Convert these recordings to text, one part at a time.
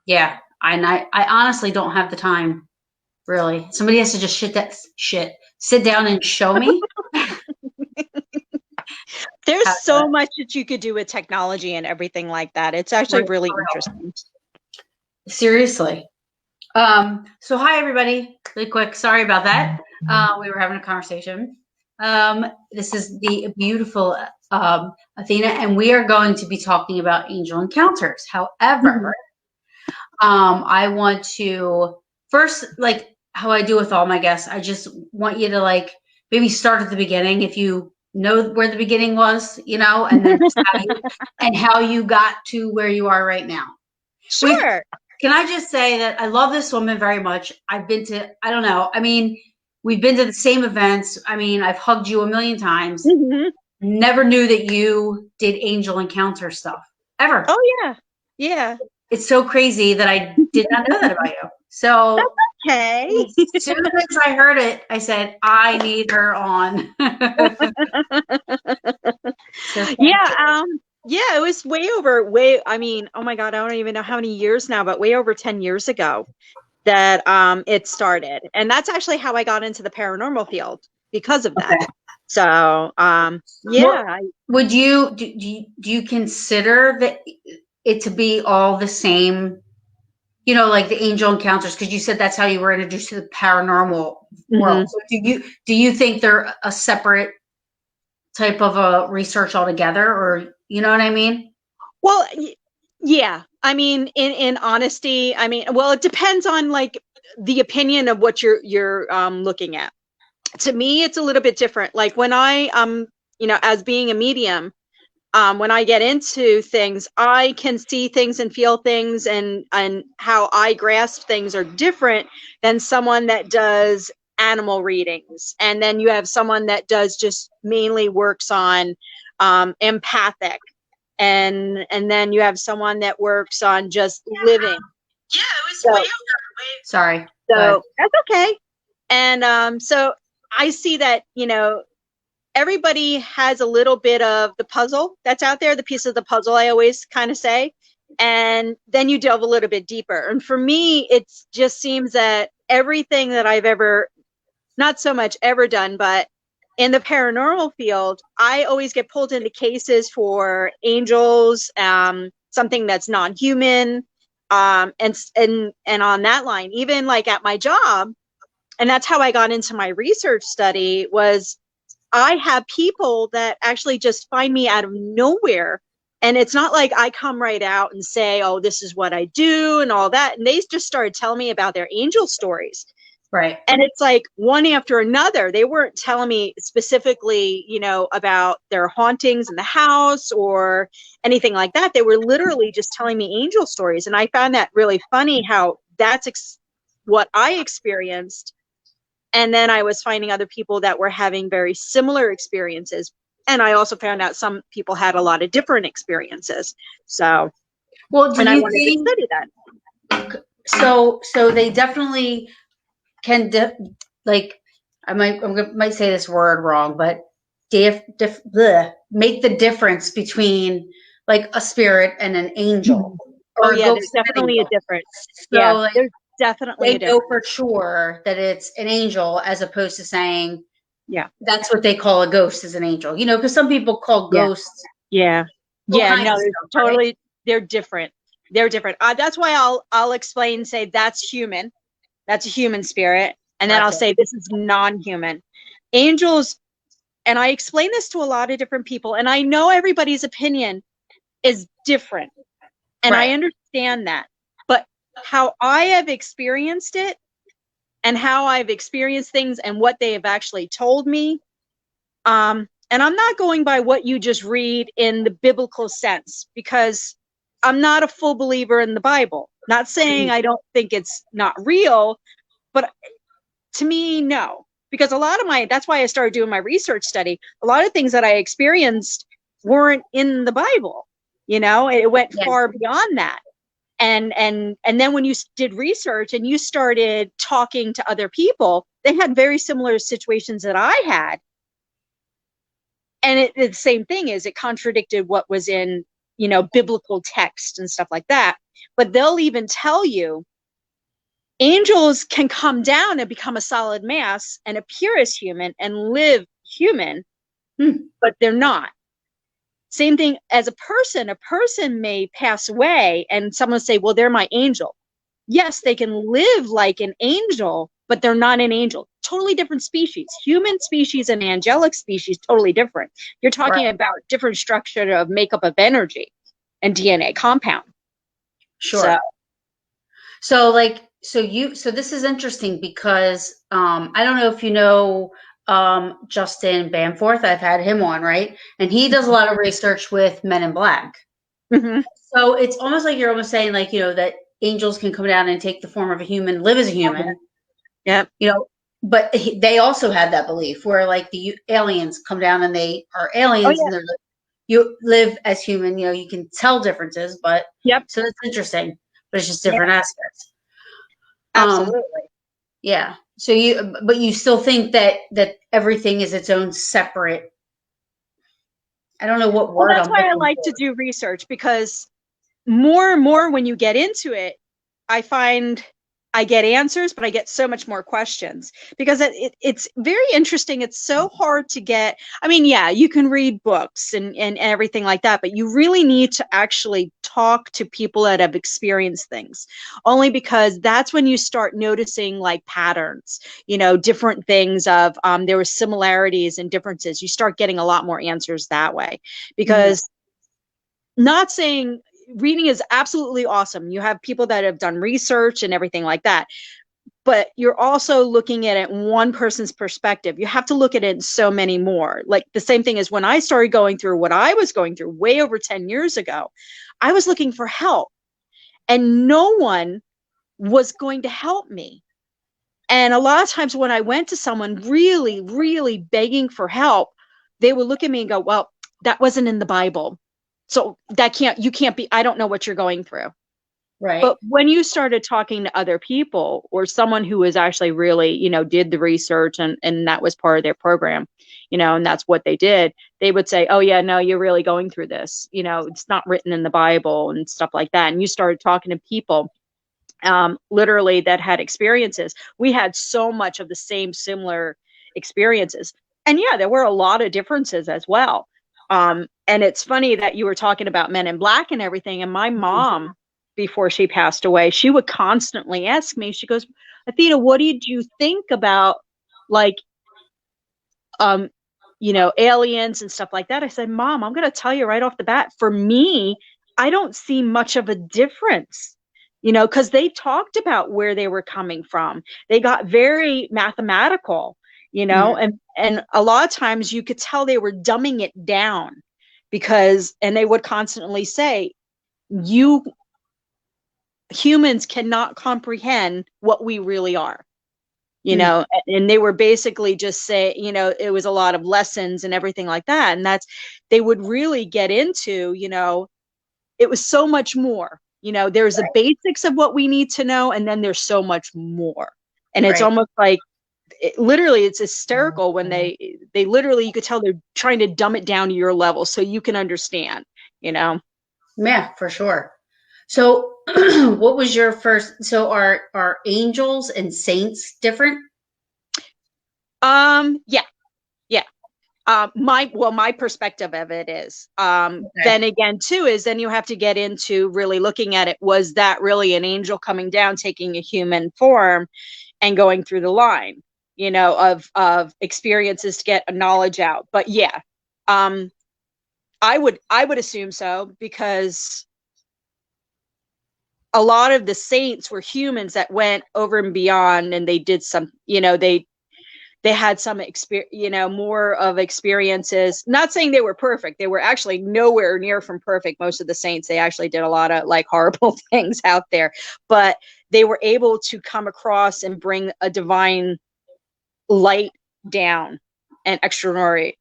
Yeah. I honestly don't have the time, really. Somebody has to just sit down and show me. There's so much that you could do with technology and everything like that. It's actually really interesting. Seriously. So hi everybody, really quick. Sorry about that. We were having a conversation. This is the beautiful Athena, and we are going to be talking about angel encounters. However, I want to first, like how I do with all my guests, I just want you to like maybe start at the beginning if you know where the beginning was, and then how you got to where you are right now. Sure. Can I just say that I love this woman very much. I've been to, I don't know. I mean, we've been to the same events. I mean, I've hugged you a million times. Never knew that you did angel encounter stuff ever. Oh yeah. Yeah. It's so crazy that I did not know that about you. So that's okay. As soon as I heard it, I said, I need her on. Yeah, it was I mean, oh my God, I don't even know how many years now, but way over 10 years ago that it started. And that's actually how I got into the paranormal field, because of that. Okay. So, yeah. Would you, do you consider that it to be all the same, like the angel encounters? Because you said that's how you were introduced to the paranormal world. So do you think they're a separate type of a research altogether, or you know what I mean? Well, yeah. I mean, in honesty, I mean, well, it depends on like the opinion of what you're looking at. To me, it's a little bit different. Like when I as being a medium, when I get into things, I can see things and feel things, and how I grasp things are different than someone that does animal readings. And then you have someone that does just mainly works on empathic. And then you have someone that works on just living. Yeah, it was sorry. So that's okay. And so I see that, everybody has a little bit of the puzzle that's out there, the piece of the puzzle, I always kind of say. And then you delve a little bit deeper. And for me, it just seems that everything that I've ever, not so much ever done, but in the paranormal field, I always get pulled into cases for angels, something that's non-human, and on that line, even like at my job, and that's how I got into my research study, was I have people that actually just find me out of nowhere. And it's not like I come right out and say, oh, this is what I do and all that. And they just started telling me about their angel stories. Right. And it's like one after another. They weren't telling me specifically, about their hauntings in the house or anything like that. They were literally just telling me angel stories. And I found that really funny how that's what I experienced. And then I was finding other people that were having very similar experiences. And I also found out some people had a lot of different experiences. So, well, I wanted to study that. So they definitely can, like, I might say this word wrong, but make the difference between like a spirit and an angel. Oh yeah, there's definitely a difference. So, yeah, like, there's definitely they know for sure that it's an angel, as opposed to saying, yeah, that's what they call a ghost, is an angel. Because some people call ghosts. Yeah. Yeah. No, totally. Right? They're different. They're different. That's why I'll explain. Say that's human. That's a human spirit, and then I'll say this is non-human. Angels, and I explain this to a lot of different people, and I know everybody's opinion is different, and I understand that. But how I have experienced it, and how I've experienced things, and what they have actually told me, and I'm not going by what you just read in the biblical sense, because I'm not a full believer in the Bible. Not saying I don't think it's not real, but to me, no. Because a lot of that's why I started doing my research study. A lot of things that I experienced weren't in the Bible. It went far beyond that. And then when you did research and you started talking to other people, they had very similar situations that I had. And the same thing is, it contradicted what was in biblical text and stuff like that. But they'll even tell you angels can come down and become a solid mass and appear as human and live human, but they're not. Same thing as a person may pass away and someone say, well, they're my angel. Yes, they can live like an angel, but they're not an angel. Totally different species. Human species and angelic species, totally different. You're talking about different structure of makeup of energy and DNA compound. Sure. So this is interesting because I don't know if you know Justin Bamforth. I've had him on, right? And he does a lot of research with Men in Black. Mm-hmm. So it's almost like you're almost saying like, that angels can come down and take the form of a human, live as a human. Yeah. But they also have that belief where like the aliens come down and they are aliens and they're you live as human, you can tell differences, but so that's interesting, but it's just different aspects. Absolutely. Yeah. So you still think that everything is its own separate. I don't know what word. Well, that's why I like to do research, because more and more when you get into it, I find I get answers, but I get so much more questions, because it's very interesting. It's so hard to get. I mean, yeah, you can read books and everything like that, but you really need to actually talk to people that have experienced things, only because that's when you start noticing like patterns, different things of there were similarities and differences. You start getting a lot more answers that way, because not saying reading is absolutely awesome. You have people that have done research and everything like that, but you're also looking at it one person's perspective. You have to look at it in so many more. Like the same thing as when I started going through what I was going through way over 10 years ago, I was looking for help and no one was going to help me. And a lot of times when I went to someone really, really begging for help, they would look at me and go, well, that wasn't in the Bible. So you can't be, I don't know what you're going through. Right. But when you started talking to other people or someone who was actually really, did the research and that was part of their program, and that's what they did, they would say, oh yeah, no, you're really going through this. It's not written in the Bible and stuff like that. And you started talking to people literally that had experiences. We had so much of the same similar experiences. And yeah, there were a lot of differences as well. And it's funny that you were talking about Men in Black and everything. And my mom, before she passed away, she would constantly ask me, she goes, Athena, what did you think about like, aliens and stuff like that? I said, Mom, I'm going to tell you right off the bat, for me, I don't see much of a difference, because they talked about where they were coming from. They got very mathematical, and a lot of times you could tell they were dumbing it down and they would constantly say, humans cannot comprehend what we really are, and they were basically just say, it was a lot of lessons and everything like that. And they would really get into, it was so much more, there's the basics of what we need to know. And then there's so much more. And it's almost like, it's hysterical when they literally, you could tell they're trying to dumb it down to your level so you can understand, Yeah, for sure. So what was your first, so are angels and saints different? Yeah. My perspective of it is, then again too, is then you have to get into really looking at it. Was that really an angel coming down, taking a human form and going through the line, of experiences to get a knowledge out? But yeah, I would assume so, because a lot of the saints were humans that went over and beyond, and they did some, they had some more of experiences. Not saying they were perfect. They were actually nowhere near from perfect. Most of the saints, they actually did a lot of like horrible things out there, but they were able to come across and bring a divine light down and extraordinary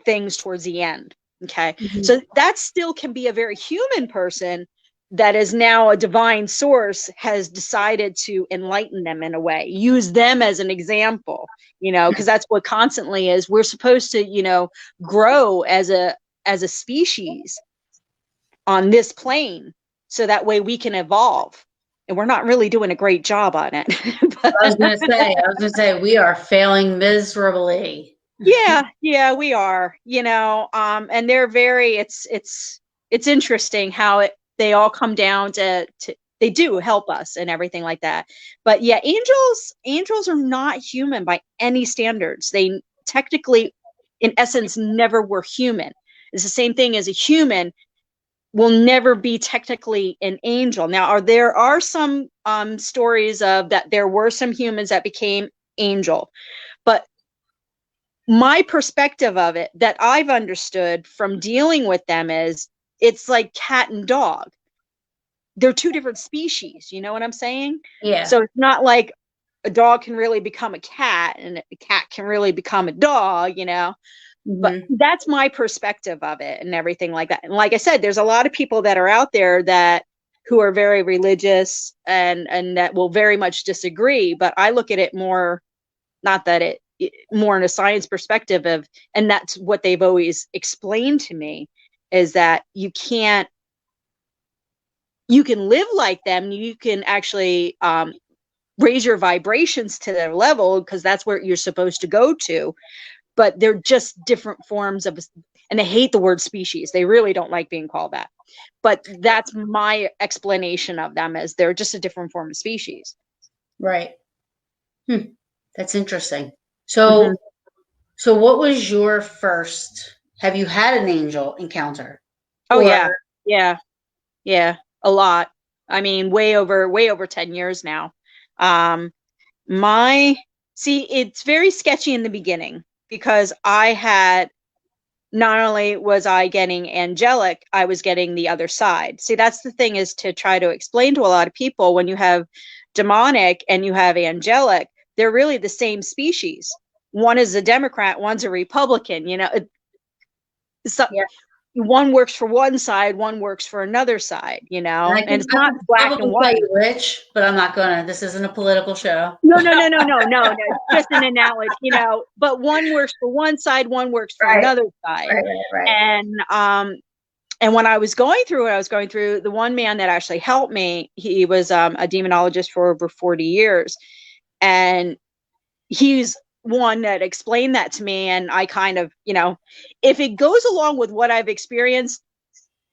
things towards the end. Okay. So that still can be a very human person that is now a divine source has decided to enlighten them in a way, use them as an example, because that's what constantly is. We're supposed to, grow as a as a species on this plane so that way we can evolve. And we're not really doing a great job on it. I was going to say, we are failing miserably. Yeah, we are, and they're very, it's interesting how they all come down to they do help us and everything like that. But yeah, angels are not human by any standards. They technically, in essence, never were human. It's the same thing as a human will never be technically an angel. Now, there are some stories of that there were some humans that became angel, but my perspective of it that I've understood from dealing with them is it's like cat and dog. They're two different species. You know what I'm saying? Yeah. So it's not like a dog can really become a cat and a cat can really become a dog, But that's my perspective of it and everything like that. And like I said, there's a lot of people that are out there that who are very religious and that will very much disagree. But I look at it more, not that it more in a science perspective of, and that's what they've always explained to me, is that you can live like them. You can actually raise your vibrations to their level because that's where you're supposed to go to. But they're just different forms of, and they hate the word species. They really don't like being called that. But that's my explanation of them, as they're just a different form of species. Right. That's interesting. So, so what was your first, have you had an angel encounter? Oh, yeah, a lot. I mean, way over 10 years now. It's very sketchy in the beginning because I had, not only was I getting angelic, I was getting the other side. See, that's the thing, is to try to explain to a lot of people, when you have demonic and you have angelic, they're really the same species. One is a Democrat, one's a Republican, one works for one side, one works for another side, and it's not black and white. Which, but I'm not gonna. This isn't a political show. No. Just an analogy, But one works for one side, one works for another side. Right. And when I was going through the one man that actually helped me, he was a demonologist for over 40 years, and he's one that explained that to me. And I kind of, if it goes along with what I've experienced,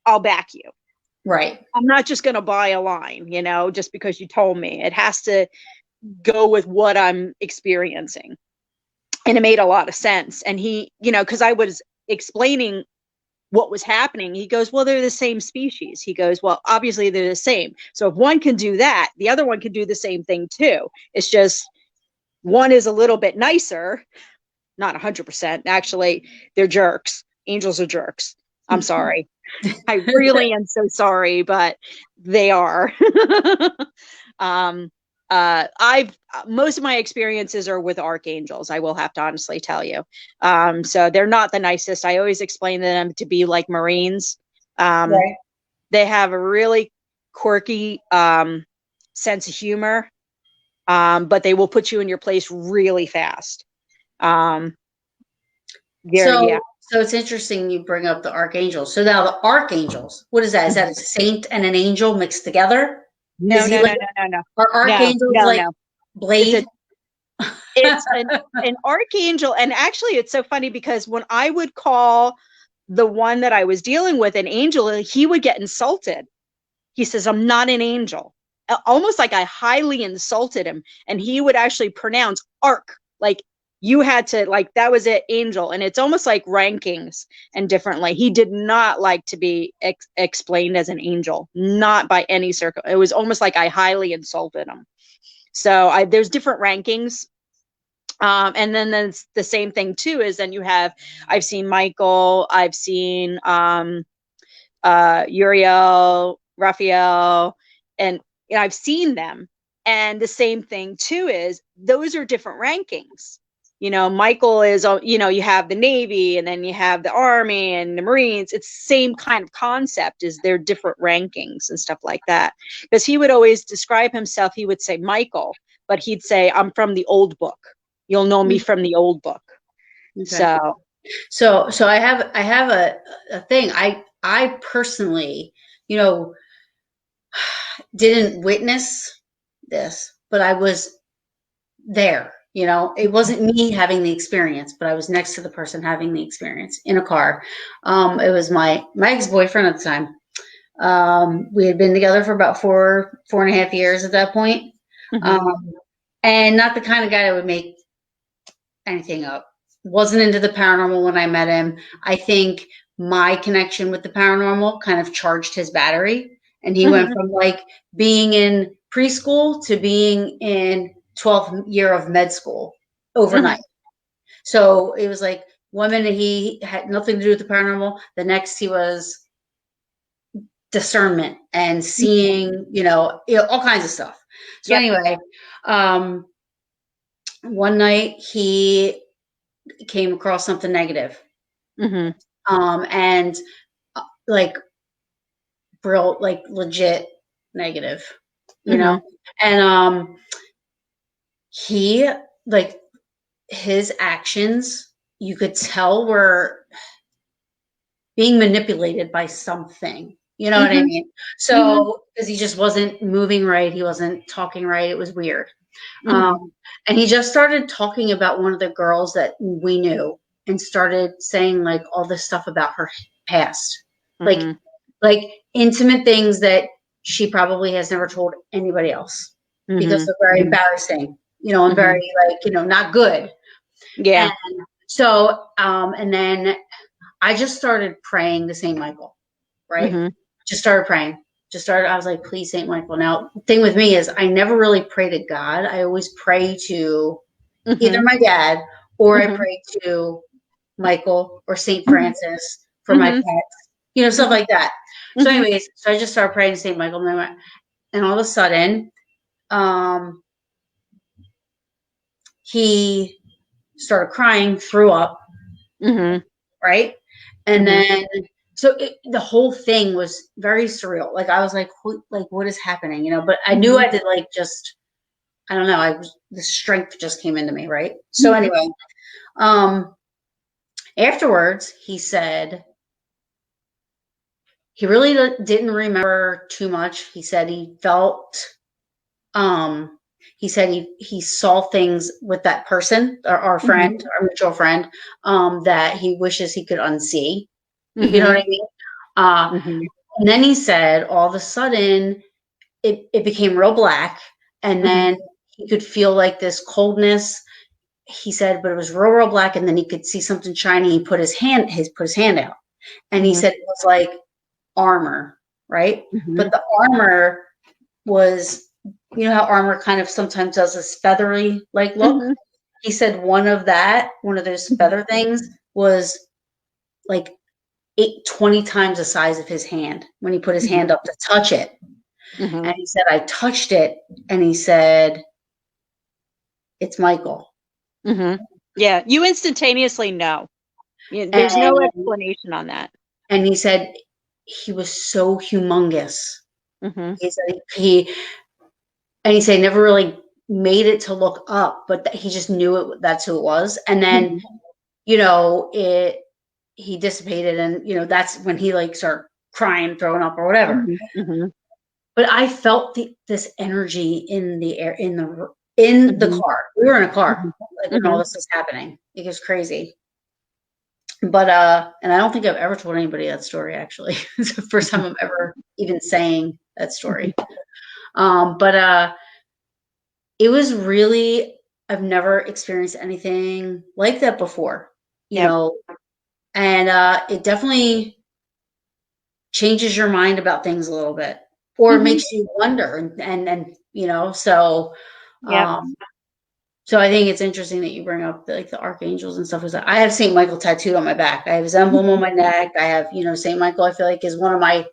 I'll back you. Right. I'm not just going to buy a line, just because you told me. It has to go with what I'm experiencing. And it made a lot of sense. And he, because I was explaining what was happening, he goes, well, they're the same species. He goes, well, obviously they're the same. So if one can do that, the other one can do the same thing too. It's just one is a little bit nicer, not 100%. Actually, they're jerks. Angels are jerks. I'm sorry. I really am so sorry, but they are. Most of my experiences are with archangels, I will have to honestly tell you. So they're not the nicest. I always explain them to be like Marines. They have a really quirky sense of humor, but they will put you in your place really fast. So it's interesting you bring up the archangels. So now the archangels, what is that? Is that a saint and an angel mixed together? No. Are archangels Blade? It's an archangel. And actually, it's so funny because when I would call the one that I was dealing with an angel, he would get insulted. He says, I'm not an angel. Almost like I highly insulted him. And he would actually pronounce arc, like you had to, like, that was it, angel. And it's almost like rankings and differently. He did not like to be explained as an angel, not by any circle. It was almost like I highly insulted him. So there's different rankings. And then there's the same thing too, is then I've seen Michael, I've seen Uriel, Raphael, and I've seen them. And the same thing too is those are different rankings. Michael is, you have the Navy, and then you have the Army and the Marines. It's the same kind of concept, is they're different rankings and stuff like that. Because he would always describe himself, he would say Michael, but he'd say, I'm from the old book. You'll know me from the old book. Okay. So So I have a thing. I personally, you know, didn't witness this, but I was there. You know, it wasn't me having the experience, but I was next to the person having the experience in a car. It was my ex-boyfriend at the time. We had been together for about 4.5 years at that point. Mm-hmm. Um, and not the kind of guy that would make anything up. Wasn't into the paranormal when I met him. I think my connection with the paranormal kind of charged his battery. And he went from like being in preschool to being in 12th year of med school overnight. So it was like 1 minute he had nothing to do with the paranormal. The next he was discernment and seeing, all kinds of stuff. So Yep. anyway, one night he came across something negative. Mm-hmm. And like real, like legit negative, Mm-hmm. and he, like, his actions, you could tell were being manipulated by something. You know what I Mm-hmm. mean? Mm-hmm. So, because he just wasn't moving right, he wasn't talking right. It was weird. Mm-hmm. And he just started talking about one of the girls that we knew and started saying like all this stuff about her past, like Mm-hmm. like intimate things that she probably has never told anybody else because Mm-hmm. they're very embarrassing, and Mm-hmm. very, like, not good. Yeah. And so, and then I just started praying to Saint Michael, right? Mm-hmm. Just started praying. I was like, please, Saint Michael. Now, the thing with me is I never really pray to God. I always pray to either Mm-hmm. my dad, or I Mm-hmm. pray to Michael or Saint Mm-hmm. Francis for my Mm-hmm. pets, stuff Mm-hmm. like that. So, Mm-hmm. anyways, so I just started praying to Saint Michael, and all of a sudden, um, he started crying, threw up, Mm-hmm. right? And Mm-hmm. then, so the whole thing was very surreal. Like, I was like, what is happening? But I knew I Mm-hmm. did, like, just, I don't know. The strength just came into me, right? So Mm-hmm. anyway, um, afterwards, he said he really didn't remember too much. He said he felt, um, he said he saw things with that person, our Mm-hmm. friend, our mutual friend, that he wishes he could unsee. You know what Mm-hmm. I mean? Uh, Mm-hmm. and then he said all of a sudden it became real black, and Mm-hmm. then he could feel like this coldness. He said, but it was real, real black, and then he could see something shiny. He put his hand out, and he Mm-hmm. said it was like armor, right? Mm-hmm. But the armor was, how armor kind of sometimes does this feathery like look. Mm-hmm. He said one of those Mm-hmm. feather things was like 20 times the size of his hand when he put his hand up to touch it. Mm-hmm. And he said, I touched it, and he said, it's Michael. Mm-hmm. Yeah, you instantaneously know. There's no And explanation on that. he said he was so humongous. Mm-hmm. He said he said he never really made it to look up, but that he just knew that's who it was. And then, Mm-hmm. he dissipated, and that's when he, like, started crying, throwing up, or whatever. Mm-hmm. But I felt this energy in the air, in the Mm-hmm. car. We were in a car, like, when all Mm-hmm. this was happening. It was crazy. But and I don't think I've ever told anybody that story, actually. It's the first time I'm ever even saying that story. But it was really, I've never experienced anything like that before, Yep. and it definitely changes your mind about things a little bit, or Mm-hmm. makes you wonder, and so Yep. um so I think it's interesting that you bring up the archangels and stuff. Because I have Saint Michael tattooed on my back. I have his emblem on my neck. I have, Saint Michael, I feel like, is one of my,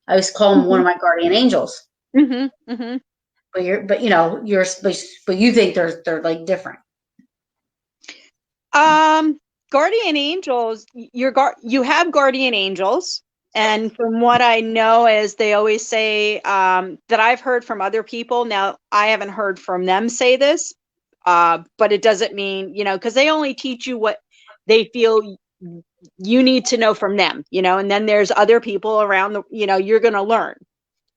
I always call him one of my guardian angels. Mm-hmm. Mm-hmm. But you think they're like different. Guardian angels, you have guardian angels, and from what I know is they always say, that I've heard from other people. Now, I haven't heard from them say this, but it doesn't mean, because they only teach you what they feel you need to know from them, you know, and then there's other people around the, you know, you're going to learn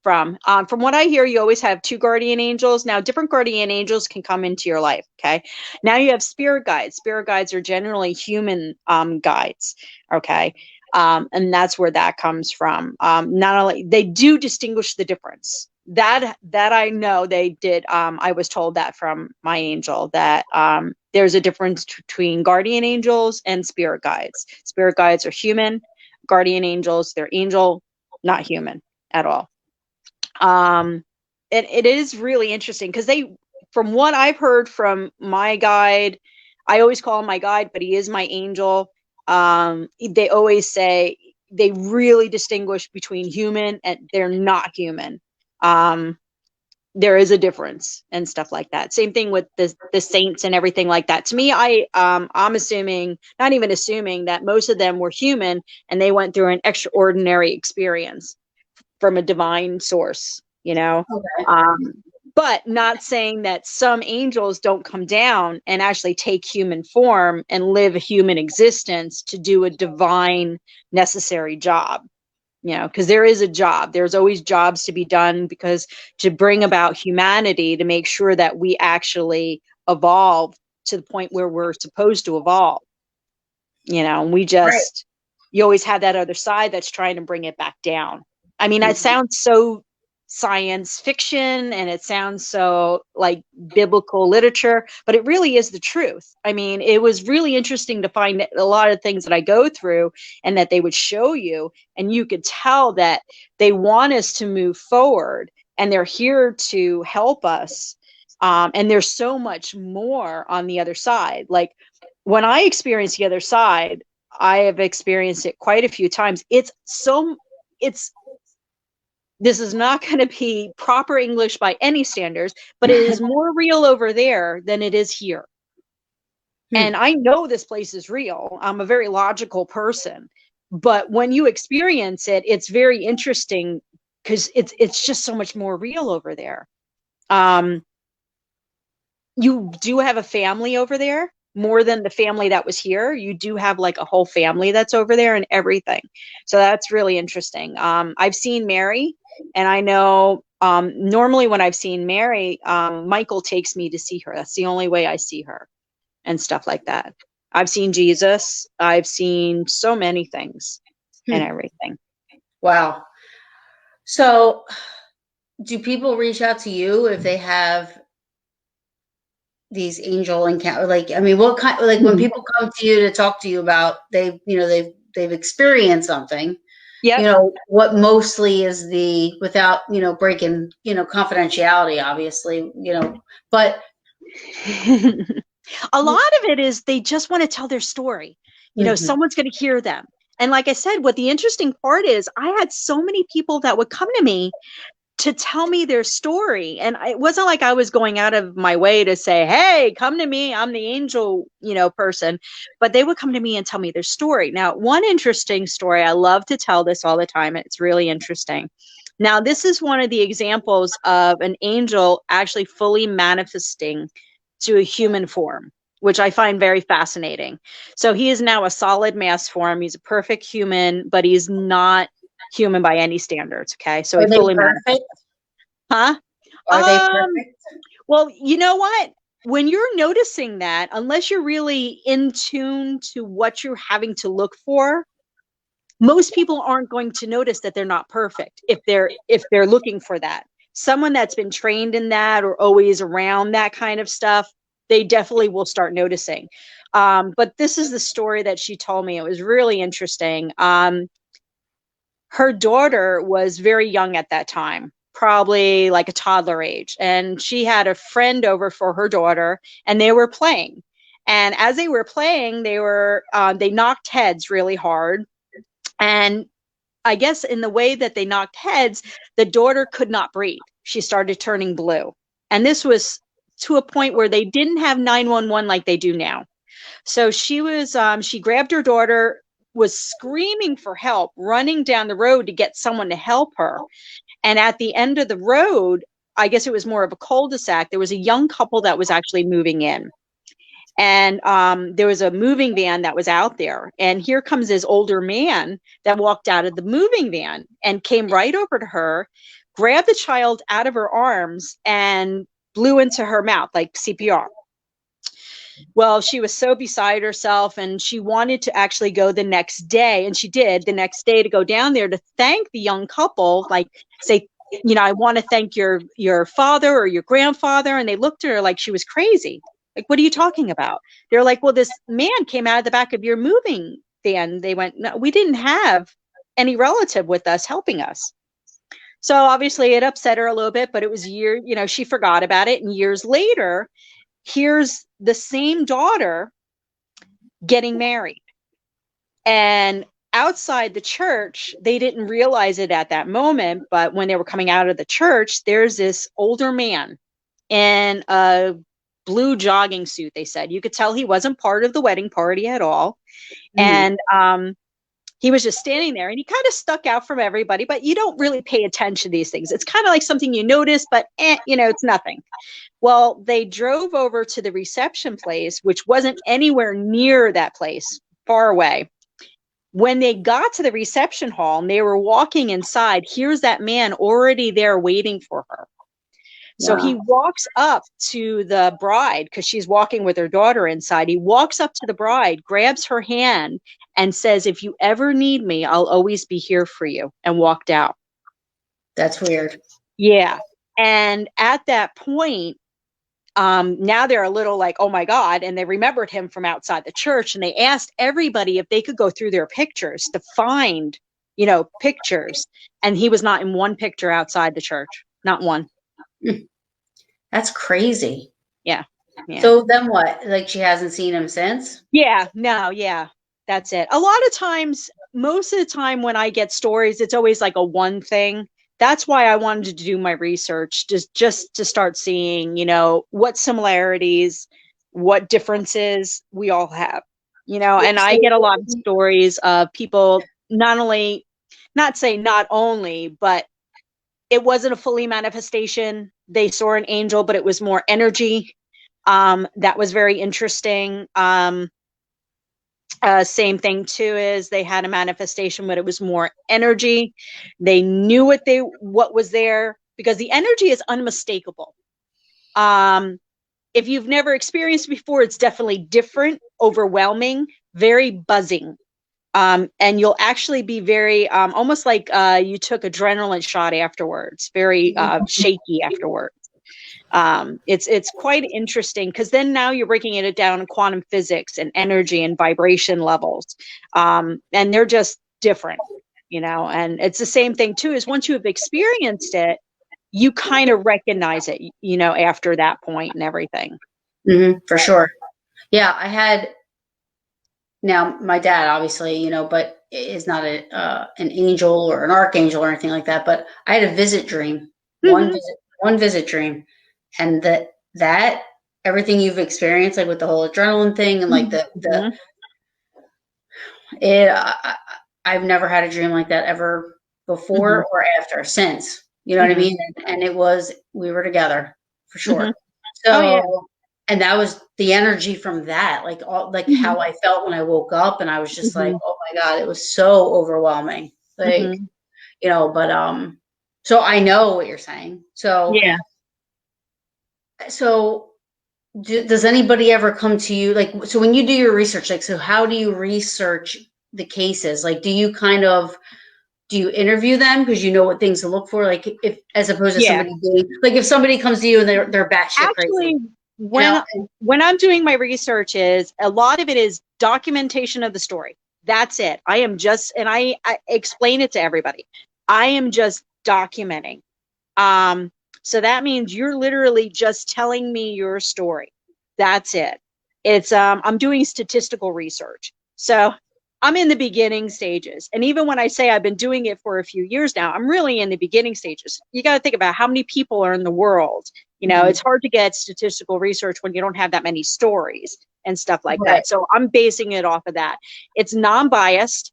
from what I hear, you always have two guardian angels. Now, different guardian angels can come into your life. Okay. Now you have spirit guides. Spirit guides are generally human guides. Okay. And that's where that comes from. Not only they do distinguish the difference that I know they did. I was told that from my angel that there's a difference between guardian angels and spirit guides. Spirit guides are human. Guardian angels, they're angel, not human at all. It is really interesting because they, from what I've heard from my guide, I always call him my guide, but he is my angel. They always say they really distinguish between human and they're not human. There is a difference and stuff like that. Same thing with the saints and everything like that. To me, I'm assuming, not even assuming, that most of them were human and they went through an extraordinary experience from a divine source, you know. Okay. But not saying that some angels don't come down and actually take human form and live a human existence to do a divine necessary job, you know, because there is a job. There's always jobs to be done, because to bring about humanity, to make sure that we actually evolve to the point where we're supposed to evolve, you know, and we just, you always have that other side that's trying to bring it back down. I mean, it sounds so science fiction and it sounds so like biblical literature, but it really is the truth. I mean, it was really interesting to find a lot of things that I go through and that they would show you, and you could tell that they want us to move forward and they're here to help us. And there's so much more on the other side. Like when I experience the other side, I have experienced it quite a few times. This is not going to be proper English by any standards, but it is more real over there than it is here. And I know this place is real. I'm a very logical person, but when you experience it, it's very interesting because it's just so much more real over there. You do have a family over there, more than the family that was here. You do have like a whole family that's over there and everything. So that's really interesting. I've seen Mary, and I know normally when I've seen Mary, Michael takes me to see her. That's the only way I see her and stuff like that. I've seen Jesus. I've seen so many things and everything. Wow. So do people reach out to you if they have these angel encounter? Like, I mean, what kind, like when people come to you to talk to you about, they've experienced something. Yep. You know, what mostly is the, without, breaking, confidentiality, obviously, but a lot of it is they just want to tell their story. You know, someone's going to hear them. And like I said, what the interesting part is, I had so many people that would come to me to tell me their story. And it wasn't like I was going out of my way to say, hey, come to me, I'm the angel, person, but they would come to me and tell me their story. Now, one interesting story, I love to tell this all the time. It's really interesting. Now, this is one of the examples of an angel actually fully manifesting to a human form, which I find very fascinating. So he is now a solid mass form. He's a perfect human, but he's not human by any standards. Okay. So he fully manifests. Huh? Are they perfect? Well, you know what? When you're noticing that, unless you're really in tune to what you're having to look for, most people aren't going to notice that they're not perfect if they're looking for that. Someone that's been trained in that or always around that kind of stuff, they definitely will start noticing. But this is the story that she told me. It was really interesting. Her daughter was very young at that time, probably like a toddler age. And she had a friend over for her daughter and they were playing. And as they were playing, they knocked heads really hard. And I guess in the way that they knocked heads, the daughter could not breathe. She started turning blue. And this was to a point where they didn't have 911 like they do now. So she grabbed her daughter, was screaming for help, running down the road to get someone to help her. And at the end of the road, I guess it was more of a cul-de-sac, there was a young couple that was actually moving in. And there was a moving van that was out there. And here comes this older man that walked out of the moving van and came right over to her, grabbed the child out of her arms and blew into her mouth, like CPR. Well, she was so beside herself, and she wanted to actually go the next day. And she did the next day, to go down there to thank the young couple, like say, you know, I want to thank your father or your grandfather. And they looked at her like she was crazy. Like, what are you talking about? They're like, well, this man came out of the back of your moving van. They went, no, we didn't have any relative with us helping us. So obviously it upset her a little bit, but it was she forgot about it. And years later, here's the same daughter getting married. And outside the church, they didn't realize it at that moment, but when they were coming out of the church, there's this older man in a blue jogging suit. They said you could tell he wasn't part of the wedding party at all. And he was just standing there, and he kind of stuck out from everybody, but you don't really pay attention to these things. It's kind of like something you notice, but it's nothing. Well, they drove over to the reception place, which wasn't anywhere near that place, far away. When they got to the reception hall and they were walking inside, here's that man already there waiting for her. So he walks up to the bride, because she's walking with her daughter inside. He walks up to the bride, grabs her hand, and says, if you ever need me, I'll always be here for you, and walked out. That's weird. Yeah. And at that point, now they're a little like, oh my God. And they remembered him from outside the church, and they asked everybody if they could go through their pictures to find, pictures. And he was not in one picture outside the church. Not one. That's crazy. Yeah. So then what? Like, she hasn't seen him since? Yeah. No. Yeah. That's it. A lot of times, most of the time when I get stories, it's always like a one thing. That's why I wanted to do my research, just to start seeing, what similarities, what differences we all have, and I get a lot of stories of people not only, but it wasn't a fully manifestation. They saw an angel, but it was more energy. That was very interesting. Same thing too, is they had a manifestation, but it was more energy. They knew what was there, because the energy is unmistakable. If you've never experienced before, it's definitely different, overwhelming, very buzzing. And you'll actually be very, almost like you took adrenaline shot afterwards, very shaky afterwards. It's quite interesting, because then now you're breaking it down in quantum physics and energy and vibration levels. And they're just different, and it's the same thing too, is once you have experienced it, you kind of recognize it, after that point and everything. For sure. Yeah. I had, now my dad obviously, but is not an angel or an archangel or anything like that. But I had a visit dream, one visit dream. And that everything you've experienced, like with the whole adrenaline thing and like I've never had a dream like that ever before or after since, what I mean? And it was, we were together for sure. So, and that was the energy from that, like how I felt when I woke up, and I was just like, oh my God, it was so overwhelming. Like, but, so I know what you're saying. So, yeah. So does anybody ever come to you? Like, so when you do your research, like, so how do you research the cases? Like, do you interview them because you know what things to look for? Like, if, as opposed to somebody doing, like, if somebody comes to you and they're batshit crazy. When I'm doing my research, is a lot of it is documentation of the story. That's it. I am just, and I explain it to everybody. I am just documenting. So that means you're literally just telling me your story. That's it. It's I'm doing statistical research. So I'm in the beginning stages. And even when I say I've been doing it for a few years now, I'm really in the beginning stages. You got to think about how many people are in the world. It's hard to get statistical research when you don't have that many stories and stuff like that. So I'm basing it off of that. It's non-biased.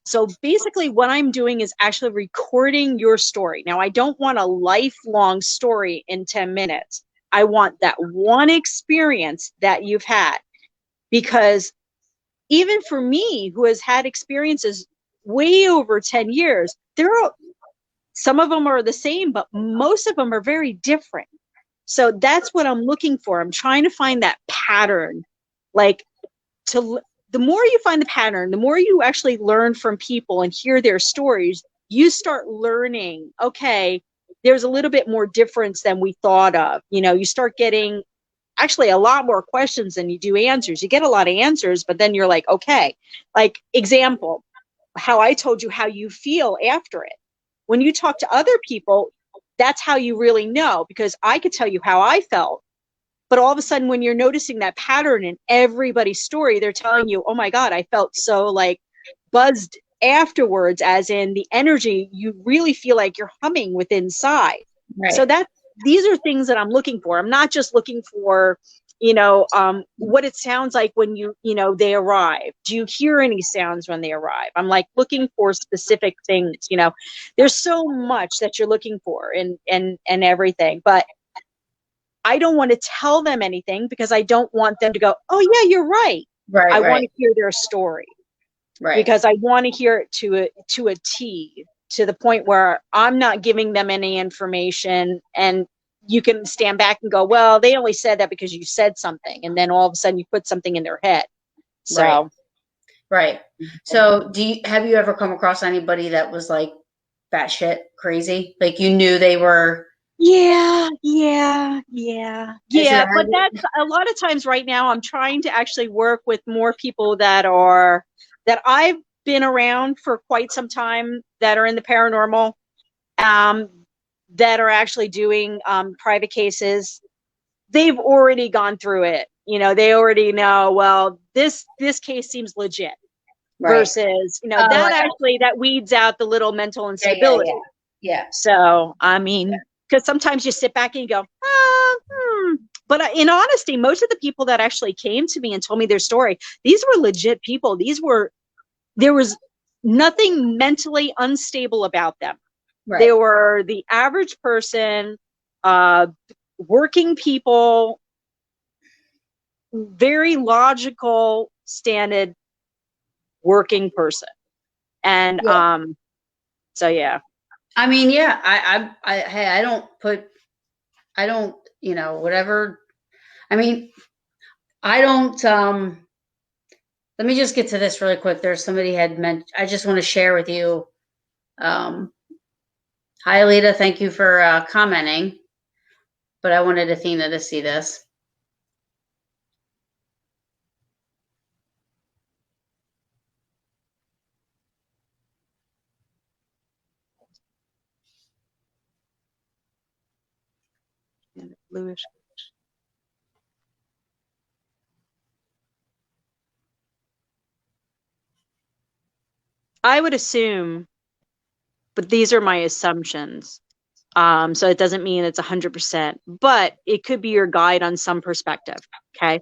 So basically what I'm doing is actually recording your story. Now, I don't want a lifelong story in 10 minutes. I want that one experience that you've had. Because even for me, who has had experiences way over 10 years, some of them are the same, but most of them are very different. So that's what I'm looking for. I'm trying to find that pattern. Like, the more you find the pattern, the more you actually learn from people and hear their stories, you start learning, okay, there's a little bit more difference than we thought of. You start getting actually a lot more questions than you do answers. You get a lot of answers, but then you're like, okay, like example, how I told you how you feel after it. When you talk to other people, that's how you really know, because I could tell you how I felt. But all of a sudden, when you're noticing that pattern in everybody's story, they're telling you, oh my God, I felt so like buzzed afterwards, as in the energy, you really feel like you're humming with inside. Right. So these are things that I'm looking for. I'm not just looking for, what it sounds like when they arrive. Do you hear any sounds when they arrive? I'm like looking for specific things. There's so much that you're looking for and everything, but I don't want to tell them anything because I don't want them to go, oh yeah, you're right. Right. I want to hear their story. Right. Because I want to hear it to a T, to the point where I'm not giving them any information, and you can stand back and go, well, they only said that because you said something, and then all of a sudden you put something in their head. So right. So have you ever come across anybody that was like batshit crazy? Like you knew they were. Yeah. But that's a lot of times right now I'm trying to actually work with more people that I've been around for quite some time, that are in the paranormal, that are actually doing private cases. They've already gone through it. They already know, well, this case seems legit. Right. Versus, that weeds out the little mental instability. Yeah. So, I mean, because sometimes you sit back and you go, But in honesty, most of the people that actually came to me and told me their story, these were legit people. There was nothing mentally unstable about them. Right. They were the average person, working people, very logical, standard working person. And so yeah. I mean, yeah, I don't, whatever. I mean, I don't, let me just get to this really quick. There's somebody had mentioned, I just want to share with you. Hi, Alita. Thank you for commenting, but I wanted Athena to see this. Bluish. I would assume, but these are my assumptions. So it doesn't mean it's 100%, but it could be your guide on some perspective. Okay.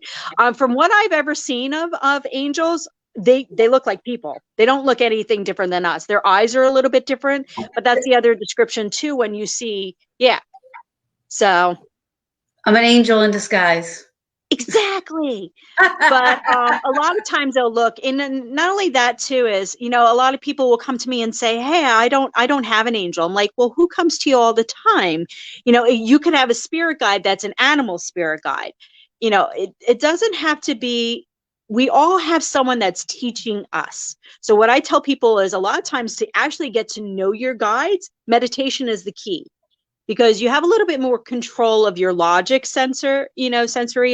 From what I've ever seen of angels, they look like people. They don't look anything different than us. Their eyes are a little bit different, but that's the other description too. When you see, yeah. So I'm an angel in disguise. Exactly. But a lot of times they'll look, and not only that too is, a lot of people will come to me and say, hey, I don't have an angel. I'm like, well, who comes to you all the time? You can have a spirit guide that's an animal spirit guide. It doesn't have to be, we all have someone that's teaching us. So what I tell people is, a lot of times, to actually get to know your guides, meditation is the key. Because you have a little bit more control of your logic sensory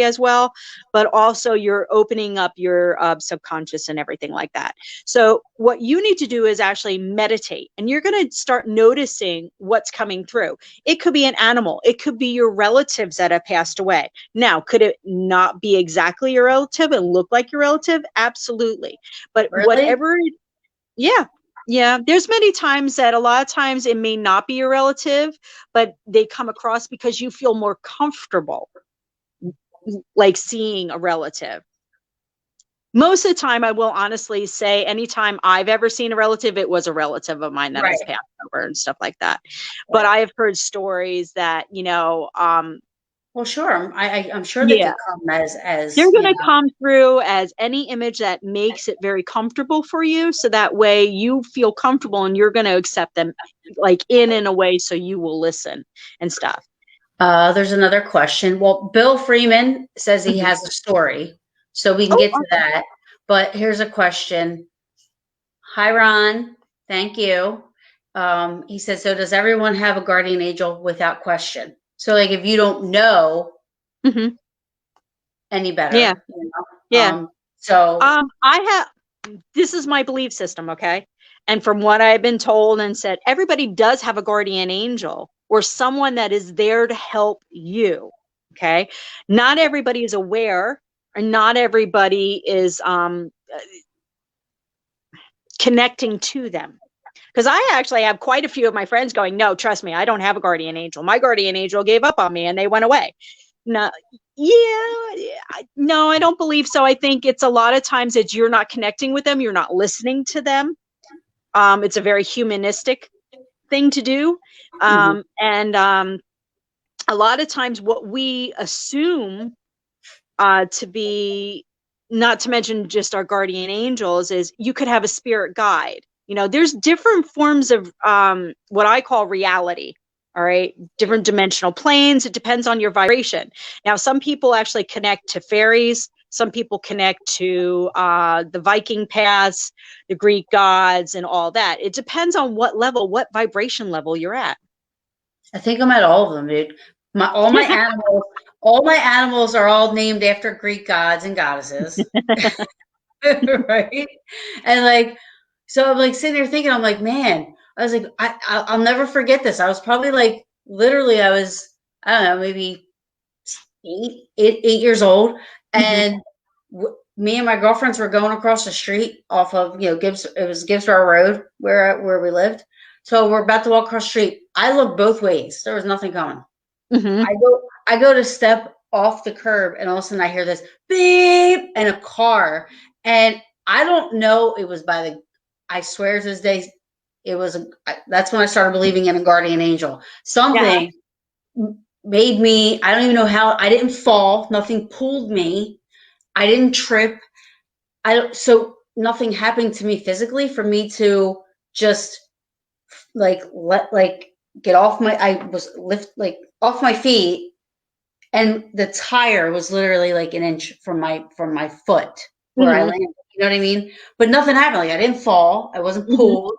as well, but also you're opening up your subconscious and everything like that. So what you need to do is actually meditate, and you're going to start noticing what's coming through. It could be an animal. It could be your relatives that have passed away. Now, could it not be exactly your relative and look like your relative? Absolutely. But really? Whatever, yeah. Yeah, there's many times that a lot of times it may not be your relative, but they come across because you feel more comfortable, like seeing a relative. Most of the time, I will honestly say, anytime I've ever seen a relative, it was a relative of mine that has passed over and stuff like that. But I have heard stories that, Well, sure. I'm sure they Yeah. could come as They're you going to know. come through as any image that makes it very comfortable for you. So that way you feel comfortable and you're going to accept them like in a way so you will listen and stuff. There's another question. Well, Bill Freeman says he has a story, so we can get to that. But here's a question. Hi, Ron. Thank you. He said, so does everyone have a guardian angel without question? So, like, if you don't know Mm-hmm. any better, Yeah. Yeah. So This is my belief system, okay? And from what I've been told and said, everybody does have a guardian angel or someone that is there to help you, okay? Not everybody is aware, and not everybody is connecting to them. Because I actually have quite a few of my friends going, no, trust me, I don't have a guardian angel. My guardian angel gave up on me and they went away. No, no, I don't believe so. I think it's a lot of times that you're not connecting with them, you're not listening to them. It's a very humanistic thing to do. And a lot of times what we assume to be, not to mention just our guardian angels, is you could have a spirit guide. You know, there's different forms of what I call reality. All right, different dimensional planes. It depends on your vibration. Now, some people actually connect to fairies. Some people connect to the Viking paths, the Greek gods, and all that. It depends on what level, what vibration level you're at. I think I'm at all of them, dude. All my animals are all named after Greek gods and goddesses. Right? And like, so I'm like sitting there thinking, I'm like, man, I was like, I'll never forget this. I was probably like, literally, I don't know, maybe 8 years old, and me and my girlfriends were going across the street off of Gibbs. It was Gibbsboro Road where we lived. So we're about to walk across the street. I looked both ways. There was nothing coming. Mm-hmm. I go to step off the curb, and all of a sudden I hear this beep and a car, and I don't know. It was by the. I swear to this day, it was. That's when I started believing in a guardian angel. Something made me. I don't even know how. I didn't fall. Nothing pulled me. I didn't trip. So nothing happened to me physically for me to just get off my. I was off my feet, and the tire was literally like an inch from my foot where I landed. You know what I mean? But nothing happened. Like, I didn't fall. I wasn't pulled.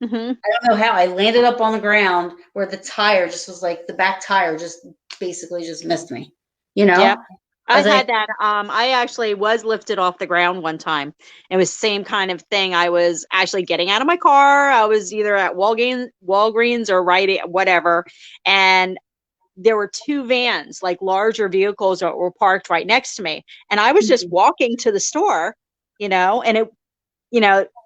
I don't know how. I landed up on the ground where the tire just was like the back tire just basically just missed me. You know? Yeah. I was had like, that. I actually was lifted off the ground one time. It was the same kind of thing. I was actually getting out of my car. I was either at Walgreens or whatever. And there were two vans, like larger vehicles that were parked right next to me. And I was just walking to the store, and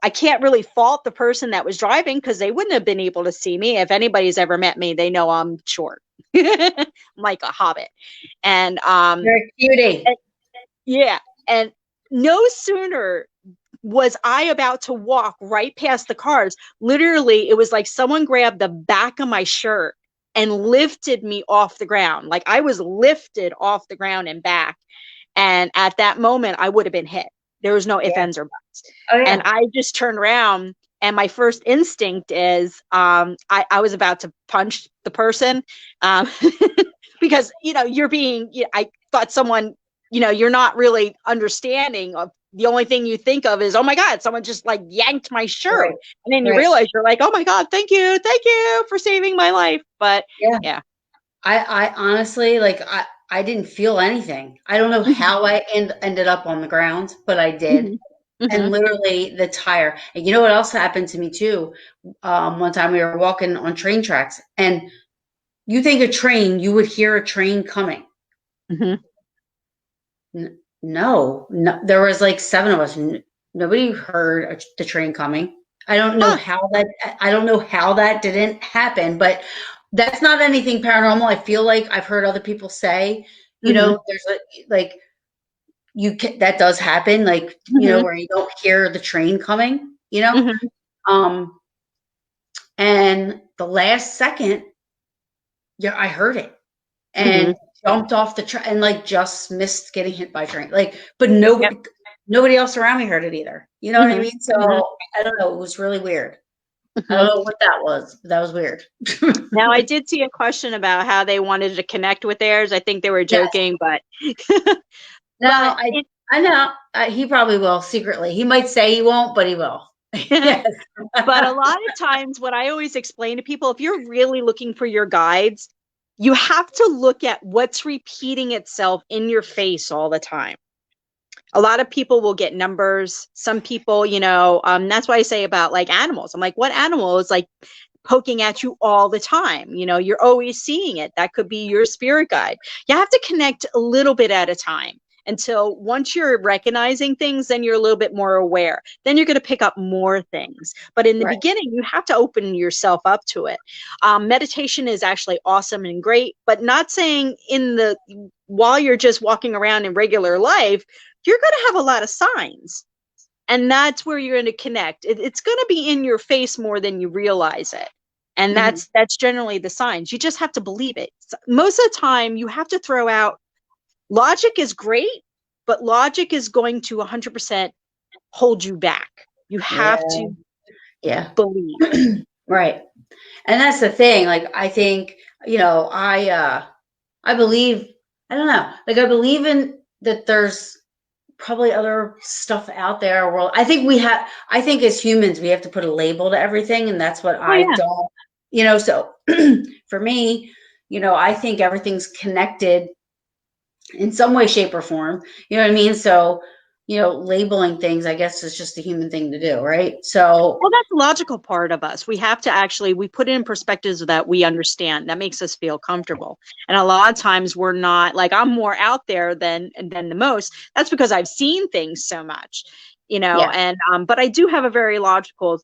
I can't really fault the person that was driving because they wouldn't have been able to see me. If anybody's ever met me, they know I'm short. I'm like a hobbit. And you're a cutie. yeah. And no sooner was I about to walk right past the cars. Literally, it was like someone grabbed the back of my shirt and lifted me off the ground. Like I was lifted off the ground and back. And at that moment, I would have been hit. There was no ifs, ands, or buts. Oh, yeah. And I just turned around, and my first instinct is I was about to punch the person because, I thought someone, you're not really understanding of the only thing you think of is, oh my God, someone just like yanked my shirt. Right. And then you realize you're like, oh my God, thank you for saving my life. But yeah. I honestly, I didn't feel anything. I don't know how I ended up on the ground, but I did. And literally the tire. And you know what else happened to me too? One time we were walking on train tracks, and you think a train, you would hear a train coming. No, there was like 7 of us. Nobody heard the train coming. I don't know how that didn't happen, but that's not anything paranormal. I feel like I've heard other people say, there's that does happen, where you don't hear the train coming, and the last second, I heard it. and jumped off the train and like just missed getting hit by a train. Like, but nobody else around me heard it either. You know what I mean? So I don't know. It was really weird. I don't know what that was, but that was weird. Now, I did see a question about how they wanted to connect with theirs. I think they were joking, but no, I know he probably will secretly. He might say he won't, but he will. Yes. But a lot of times, what I always explain to people, if you're really looking for your guides, you have to look at what's repeating itself in your face all the time. A lot of people will get numbers. Some people, that's why I say about like animals. I'm like, what animal is like poking at you all the time? You're always seeing it. That could be your spirit guide. You have to connect a little bit at a time until once you're recognizing things, then you're a little bit more aware. Then you're going to pick up more things. But in the beginning, you have to open yourself up to it. Meditation is actually awesome and great, but not saying while you're just walking around in regular life, you're going to have a lot of signs. And that's where you're going to connect. It's going to be in your face more than you realize it. And that's generally the signs. You just have to believe it. Most of the time, you have to throw out logic is great, but logic is going to 100% hold you back. You have to believe. Right. And that's the thing. Like, I think, I believe, I don't know, like I believe in that there's probably other stuff out there. Well, I think as humans, we have to put a label to everything. And that's what don't, so for me, I think everything's connected in some way, shape, or form. You know what I mean? So, labeling things, I guess, is just a human thing to do, right? So, well, that's the logical part of us. We have to we put it in perspectives that we understand. That makes us feel comfortable. And a lot of times we're not, like, I'm more out there than the most. That's because I've seen things so much, and, but I do have a very logical,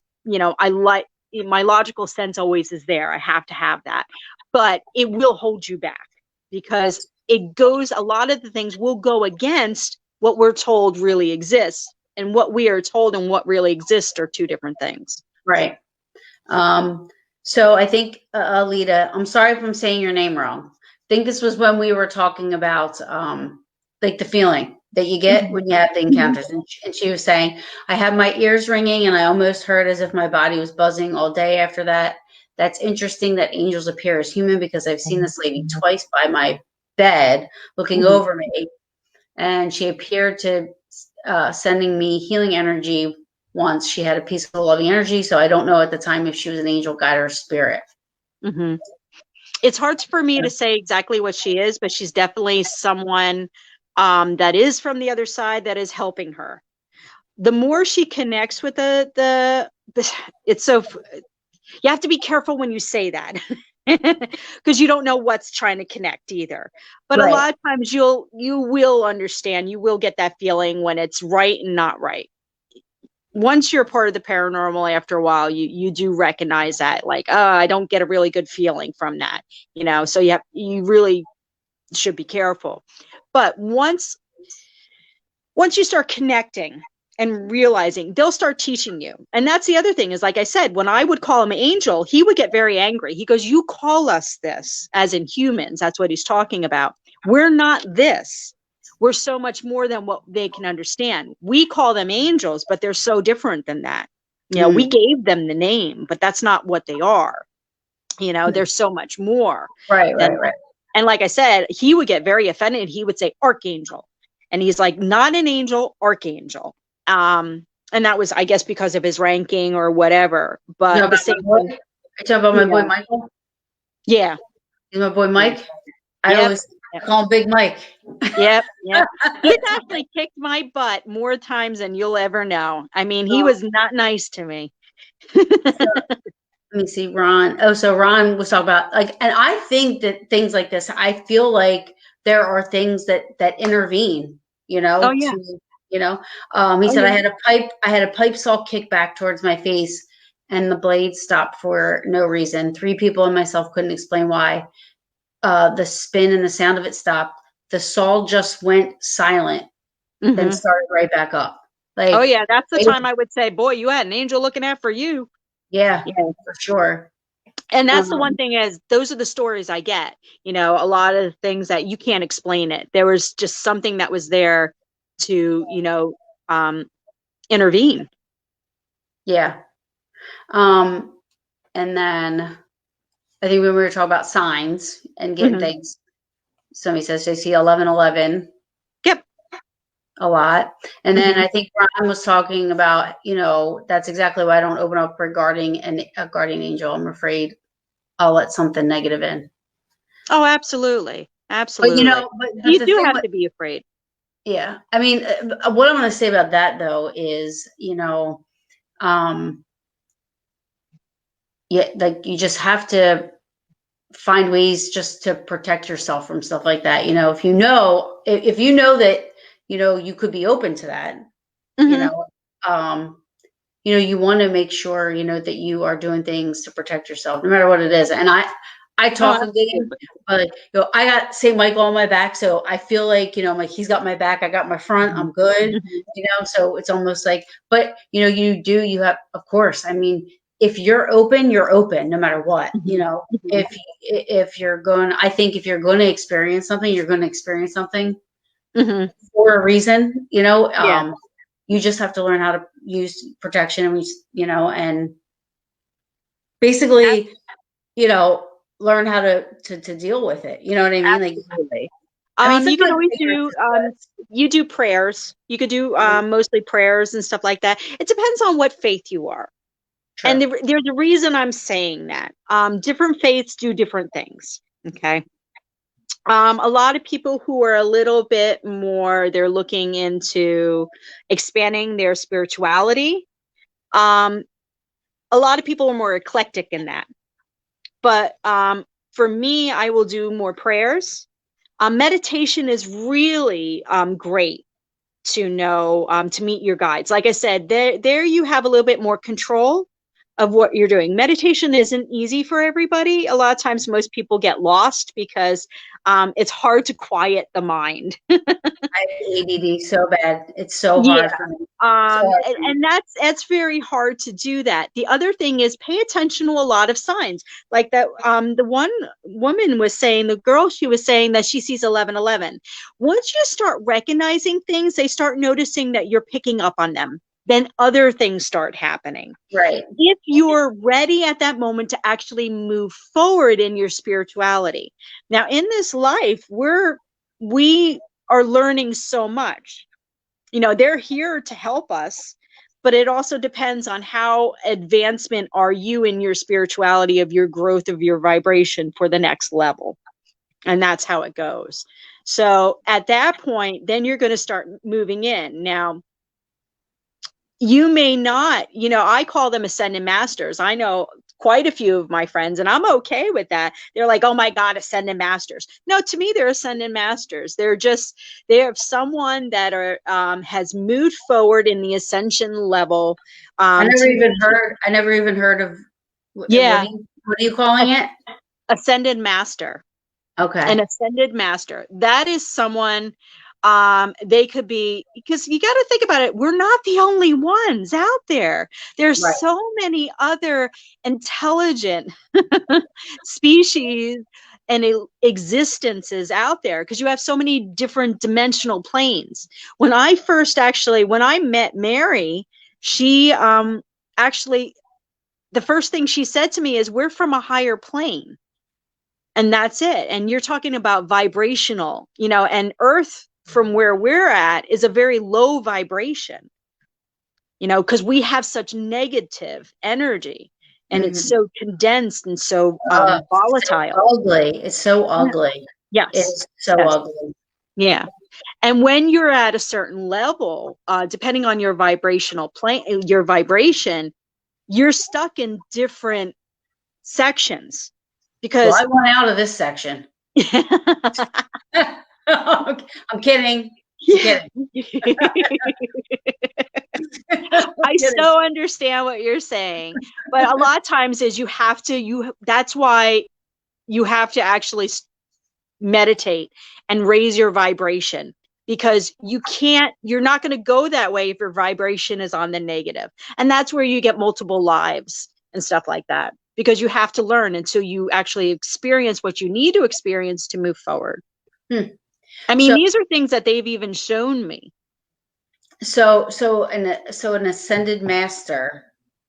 I like, my logical sense always is there. I have to have that, but it will hold you back because a lot of the things will go against what we're told really exists, and what we are told and what really exists are two different things. Right. So I think, Alita, I'm sorry if I'm saying your name wrong. I think this was when we were talking about, like the feeling that you get when you have the encounters. And she was saying, I had my ears ringing and I almost heard as if my body was buzzing all day after that. That's interesting that angels appear as human because I've seen this lady twice by my bed looking over me, and she appeared to sending me healing energy once. She had a peaceful, loving energy, so I don't know at the time if she was an angel, guide, or spirit. It's hard for me to say exactly what she is, but she's definitely someone that is from the other side that is helping her. The more she connects with it's so, you have to be careful when you say that. Because you don't know what's trying to connect either. But a lot of times you will understand, you will get that feeling when it's right and not right. Once you're part of the paranormal, after a while, you do recognize that, like, oh, I don't get a really good feeling from that, so you really should be careful. But once you start connecting and realizing, they'll start teaching you. And that's the other thing is, like I said, when I would call him angel, he would get very angry. He goes, you call us this, as in humans. That's what he's talking about. We're not this. We're so much more than what they can understand. We call them angels, but they're so different than that. We gave them the name, but that's not what they are. They're so much more. Right. And like I said, he would get very offended. He would say archangel. And he's like, not an angel, archangel. And that was, I guess, because of his ranking or whatever. But the same thing. I talk about my boy Michael. Yeah, He's my boy Mike. I always call him Big Mike. Yep. He's actually kicked my butt more times than you'll ever know. I mean, he was not nice to me. Let me see, Ron. Oh, so Ron was talking about, like, and I think that things like this, I feel like there are things that intervene. Oh yeah. He said, I had a pipe saw kick back towards my face and the blade stopped for no reason. 3 people and myself couldn't explain why. The spin and the sound of it stopped. The saw just went silent, then started right back up. Like, oh yeah, that's the time I would say, boy, you had an angel looking out for you. Yeah, for sure. And that's the one thing, is those are the stories I get, you know, a lot of things that you can't explain it. There was just something that was there to, you know, intervene. Yeah. And then I think when we were talking about signs and getting things, somebody says they see 1111. Yep. A lot. And then I think Ron was talking about, you know, that's exactly why I don't open up regarding a guardian angel. I'm afraid I'll let something negative in. Oh, absolutely. Absolutely. But, you know, but you the do thing have with, to be afraid. yeah. I mean, what I'm going to say about that though is, you know, yeah, like you just have to find ways just to protect yourself from stuff like that. You know, if you know that, you know, you could be open to that, you know, you know, you want to make sure, you know, that you are doing things to protect yourself, no matter what it is. And I talk with him, but you know, I got St. Michael on my back, so I feel like, you know, like he's got my back, I got my front, I'm good, you know. So it's almost like, but you know, you have, of course. I mean, if you're open, no matter what, you know. If you're going, I think if you're going to experience something, you're going to experience something for a reason, you know. Yeah. You just have to learn how to use protection, and you know, and basically, you know, learn how to deal with it. You know what I mean? Like, Absolutely. I mean, You can sometimes always do, you do prayers. You could do mostly prayers and stuff like that. It depends on what faith you are. true. And there's a reason I'm saying that. Different faiths do different things. Okay. A lot of people who are a little bit more, they're looking into expanding their spirituality. A lot of people are more eclectic in that. But for me, I will do more prayers. Meditation is really great to know, to meet your guides. Like I said, there you have a little bit more control of what you're doing. Meditation isn't easy for everybody. A lot of times most people get lost because it's hard to quiet the mind. I have ADD so bad. It's so Yeah. hard for me. So hard for me. And that's very hard to do that. The other thing is pay attention to a lot of signs. Like that, the one woman was saying, the girl, she was saying that she sees 1111. Once you start recognizing things, they start noticing that you're picking up on them. Then other things start happening. Right. If you're ready at that moment to actually move forward in your spirituality. Now, in this life, we are learning so much. You know, they're here to help us, but it also depends on how advancement are you in your spirituality, of your growth of your vibration for the next level. And that's how it goes. So at that point, then you're going to start moving in. Now, you may not, you know, I call them ascended masters. I know quite a few of my friends, and I'm okay with that. They're like, oh my God, ascended masters. No, to me, they're ascended masters. They have someone that has moved forward in the ascension level. I never even heard of, Yeah. What are you calling it? Ascended master. Okay. An ascended master. That is someone, they could be, because you got to think about it, we're not the only ones out there. There's so many other intelligent species and existences out there, because you have so many different dimensional planes. When I met Mary, she actually, the first thing she said to me is, we're from a higher plane. And that's it. And you're talking about vibrational, you know, and Earth, from where we're at, is a very low vibration, you know, because we have such negative energy, and it's so condensed and so volatile. So ugly. It's so ugly. Yes. It's so ugly. Yeah. And when you're at a certain level, depending on your vibrational plane, your vibration, you're stuck in different sections. Because I want out of this section. I'm kidding. I so understand what you're saying, but a lot of times is that's why you have to actually meditate and raise your vibration, because you're not going to go that way if your vibration is on the negative. And that's where you get multiple lives and stuff like that. because you have to learn until you actually experience what you need to experience to move forward. I mean, these are things that they've even shown me. So an ascended master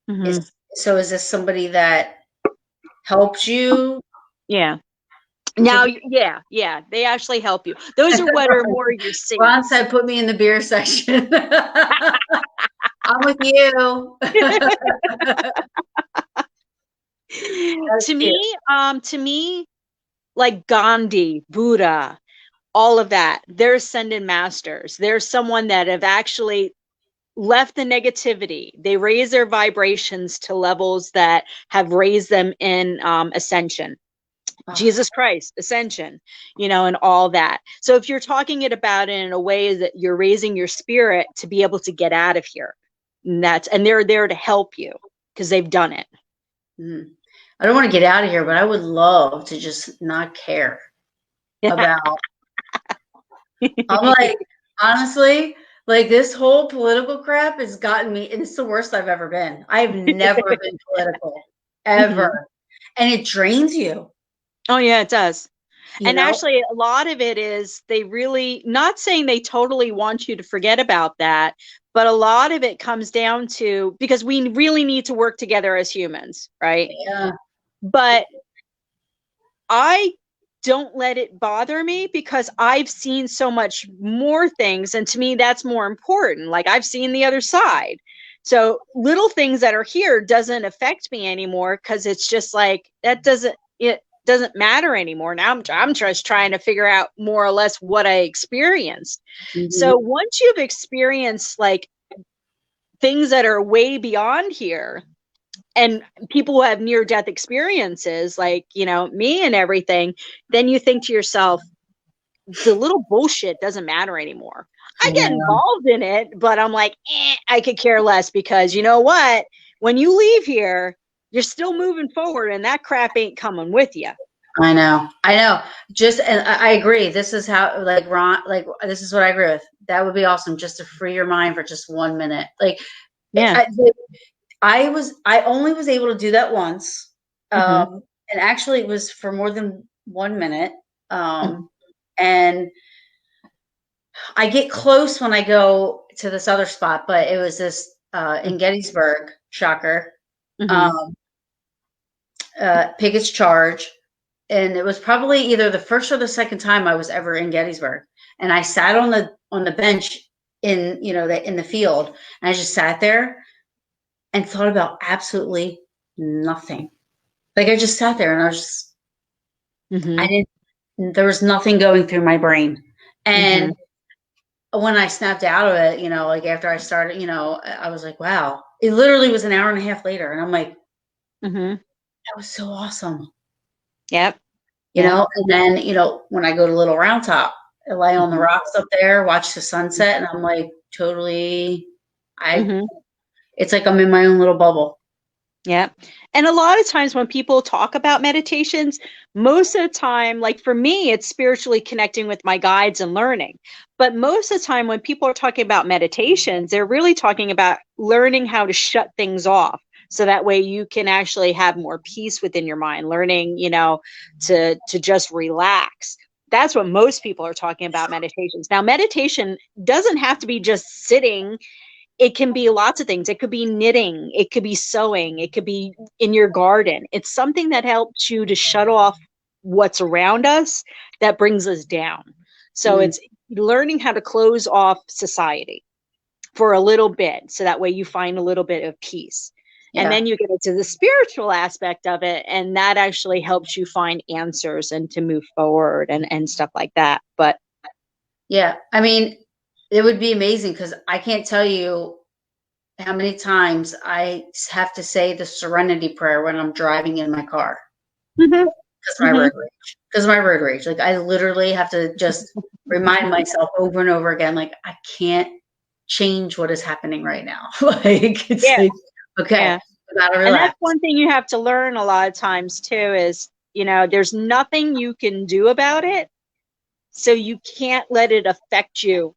is this somebody that helps you? Yeah. Now, yeah, they actually help you. Those are what are more your saints. Ron said, "Put me in the beer section." I'm with you. To me, like Gandhi, Buddha, all of that, they're ascended masters. They're someone that have actually left the negativity. They raise their vibrations to levels that have raised them in ascension. Jesus Christ, ascension, and all that. So if you're talking about it in a way that you're raising your spirit to be able to get out of here, and they're there to help you because they've done it. I don't want to get out of here, but I would love to just not care about. I'm like, honestly, like this whole political crap has gotten me, and it's the worst I've ever been. I've never been political, ever. And it drains you. Oh, yeah, it does. And actually, a lot of it is they really, not saying they totally want you to forget about that, but a lot of it comes down to, because we really need to work together as humans, right? Yeah. But I don't let it bother me because I've seen so much more things. And to me, that's more important. Like I've seen the other side. So little things that are here doesn't affect me anymore because it's just like, it doesn't matter anymore. Now I'm just trying to figure out more or less what I experienced. So once you've experienced like things that are way beyond here, and people who have near-death experiences like, me and everything, then you think to yourself, the little bullshit doesn't matter anymore. I get involved in it, but I'm like, I could care less because you know what? When you leave here, you're still moving forward and that crap ain't coming with you. I know. And I agree. This is how, like Ron, like this is what I agree with. That would be awesome just to free your mind for just 1 minute. Like, yeah. I only was able to do that once. And actually it was for more than 1 minute. And I get close when I go to this other spot, but it was this in Gettysburg, shocker. Pickett's Charge. And it was probably either the first or the second time I was ever in Gettysburg. And I sat on the bench in the field, and I just sat there and thought about absolutely nothing. Like I just sat there and I was just, there was nothing going through my brain. And when I snapped out of it, like after I started, I was like, wow, it literally was an hour and a half later. And I'm like, that was so awesome. Yep. And then, when I go to Little Round Top, I lay on the rocks up there, watch the sunset, and I'm like totally, it's like I'm in my own little bubble. Yeah. And a lot of times when people talk about meditations, most of the time, like for me, it's spiritually connecting with my guides and learning. But most of the time when people are talking about meditations, they're really talking about learning how to shut things off. So that way you can actually have more peace within your mind, learning, to just relax. That's what most people are talking about meditations. Now, meditation doesn't have to be just sitting. It can be lots of things. It could be knitting. It could be sewing. It could be in your garden. It's something that helps you to shut off what's around us that brings us down. So it's learning how to close off society for a little bit. So that way you find a little bit of peace. And then you get into the spiritual aspect of it. And that actually helps you find answers and to move forward and stuff like that. But yeah, I mean, it would be amazing because I can't tell you how many times I have to say the Serenity Prayer when I'm driving in my car. Because my road rage. Because my road rage. Like I literally have to just remind myself over and over again, like I can't change what is happening right now. Like it's like, okay. Gotta relax. And that's one thing you have to learn a lot of times too is, there's nothing you can do about it. So you can't let it affect you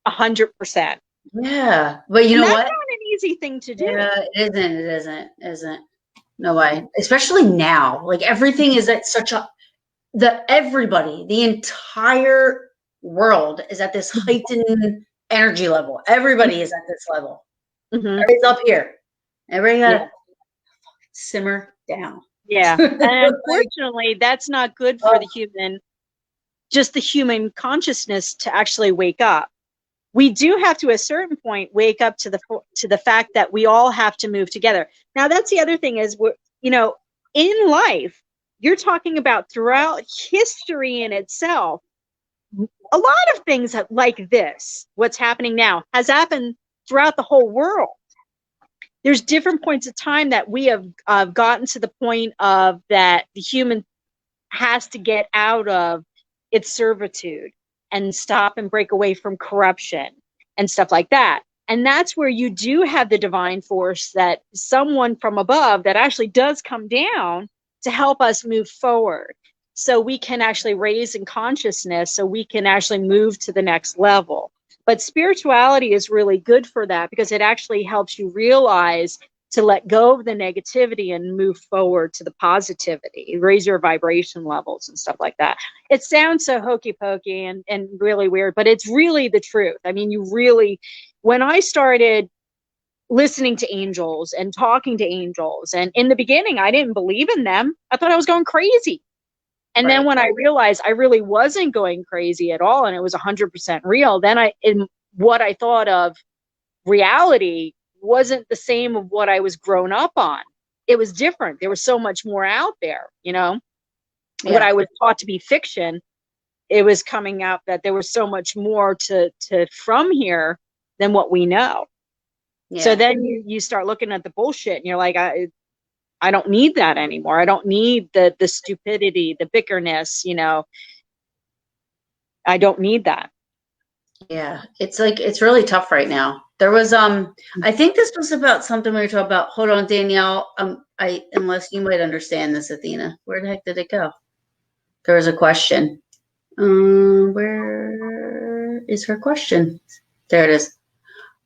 100%. Yeah. But you know what? That's not an easy thing to do. Yeah, it isn't. No way. Especially now. Like everything is at such a the entire world is at this heightened energy level. Everybody is at this level. Everybody's up here. Everybody gotta simmer down. Yeah. And unfortunately, that's not good for the human, just the human consciousness to actually wake up. We do have to, at a certain point, wake up to the fact that we all have to move together. Now, that's the other thing is, in life, you're talking about throughout history in itself, a lot of things like this, what's happening now, has happened throughout the whole world. There's different points of time that we have gotten to the point of that the human has to get out of its servitude and stop and break away from corruption and stuff like that. And that's where you do have the divine force, that someone from above that actually does come down to help us move forward, so we can actually raise in consciousness, so we can actually move to the next level. But spirituality is really good for that, because it actually helps you realize to let go of the negativity and move forward to the positivity, raise your vibration levels and stuff like that. It sounds so hokey pokey and really weird, but it's really the truth. I mean, when I started listening to angels and talking to angels, and in the beginning, I didn't believe in them. I thought I was going crazy. And then when I realized I really wasn't going crazy at all, and it was 100% real, then what I thought of reality wasn't the same of what I was grown up on. It was different. There was so much more out there, what I was taught to be fiction. It was coming out that there was so much more to from here than what we know. Yeah. So then you start looking at the bullshit and you're like, I don't need that anymore. I don't need the stupidity, the bickerness, I don't need that. Yeah, it's really tough right now. There was I think this was about something we were talking about. Hold on, Danielle. Unless you might understand this, Athena. Where the heck did it go? There was a question. Where is her question? There it is.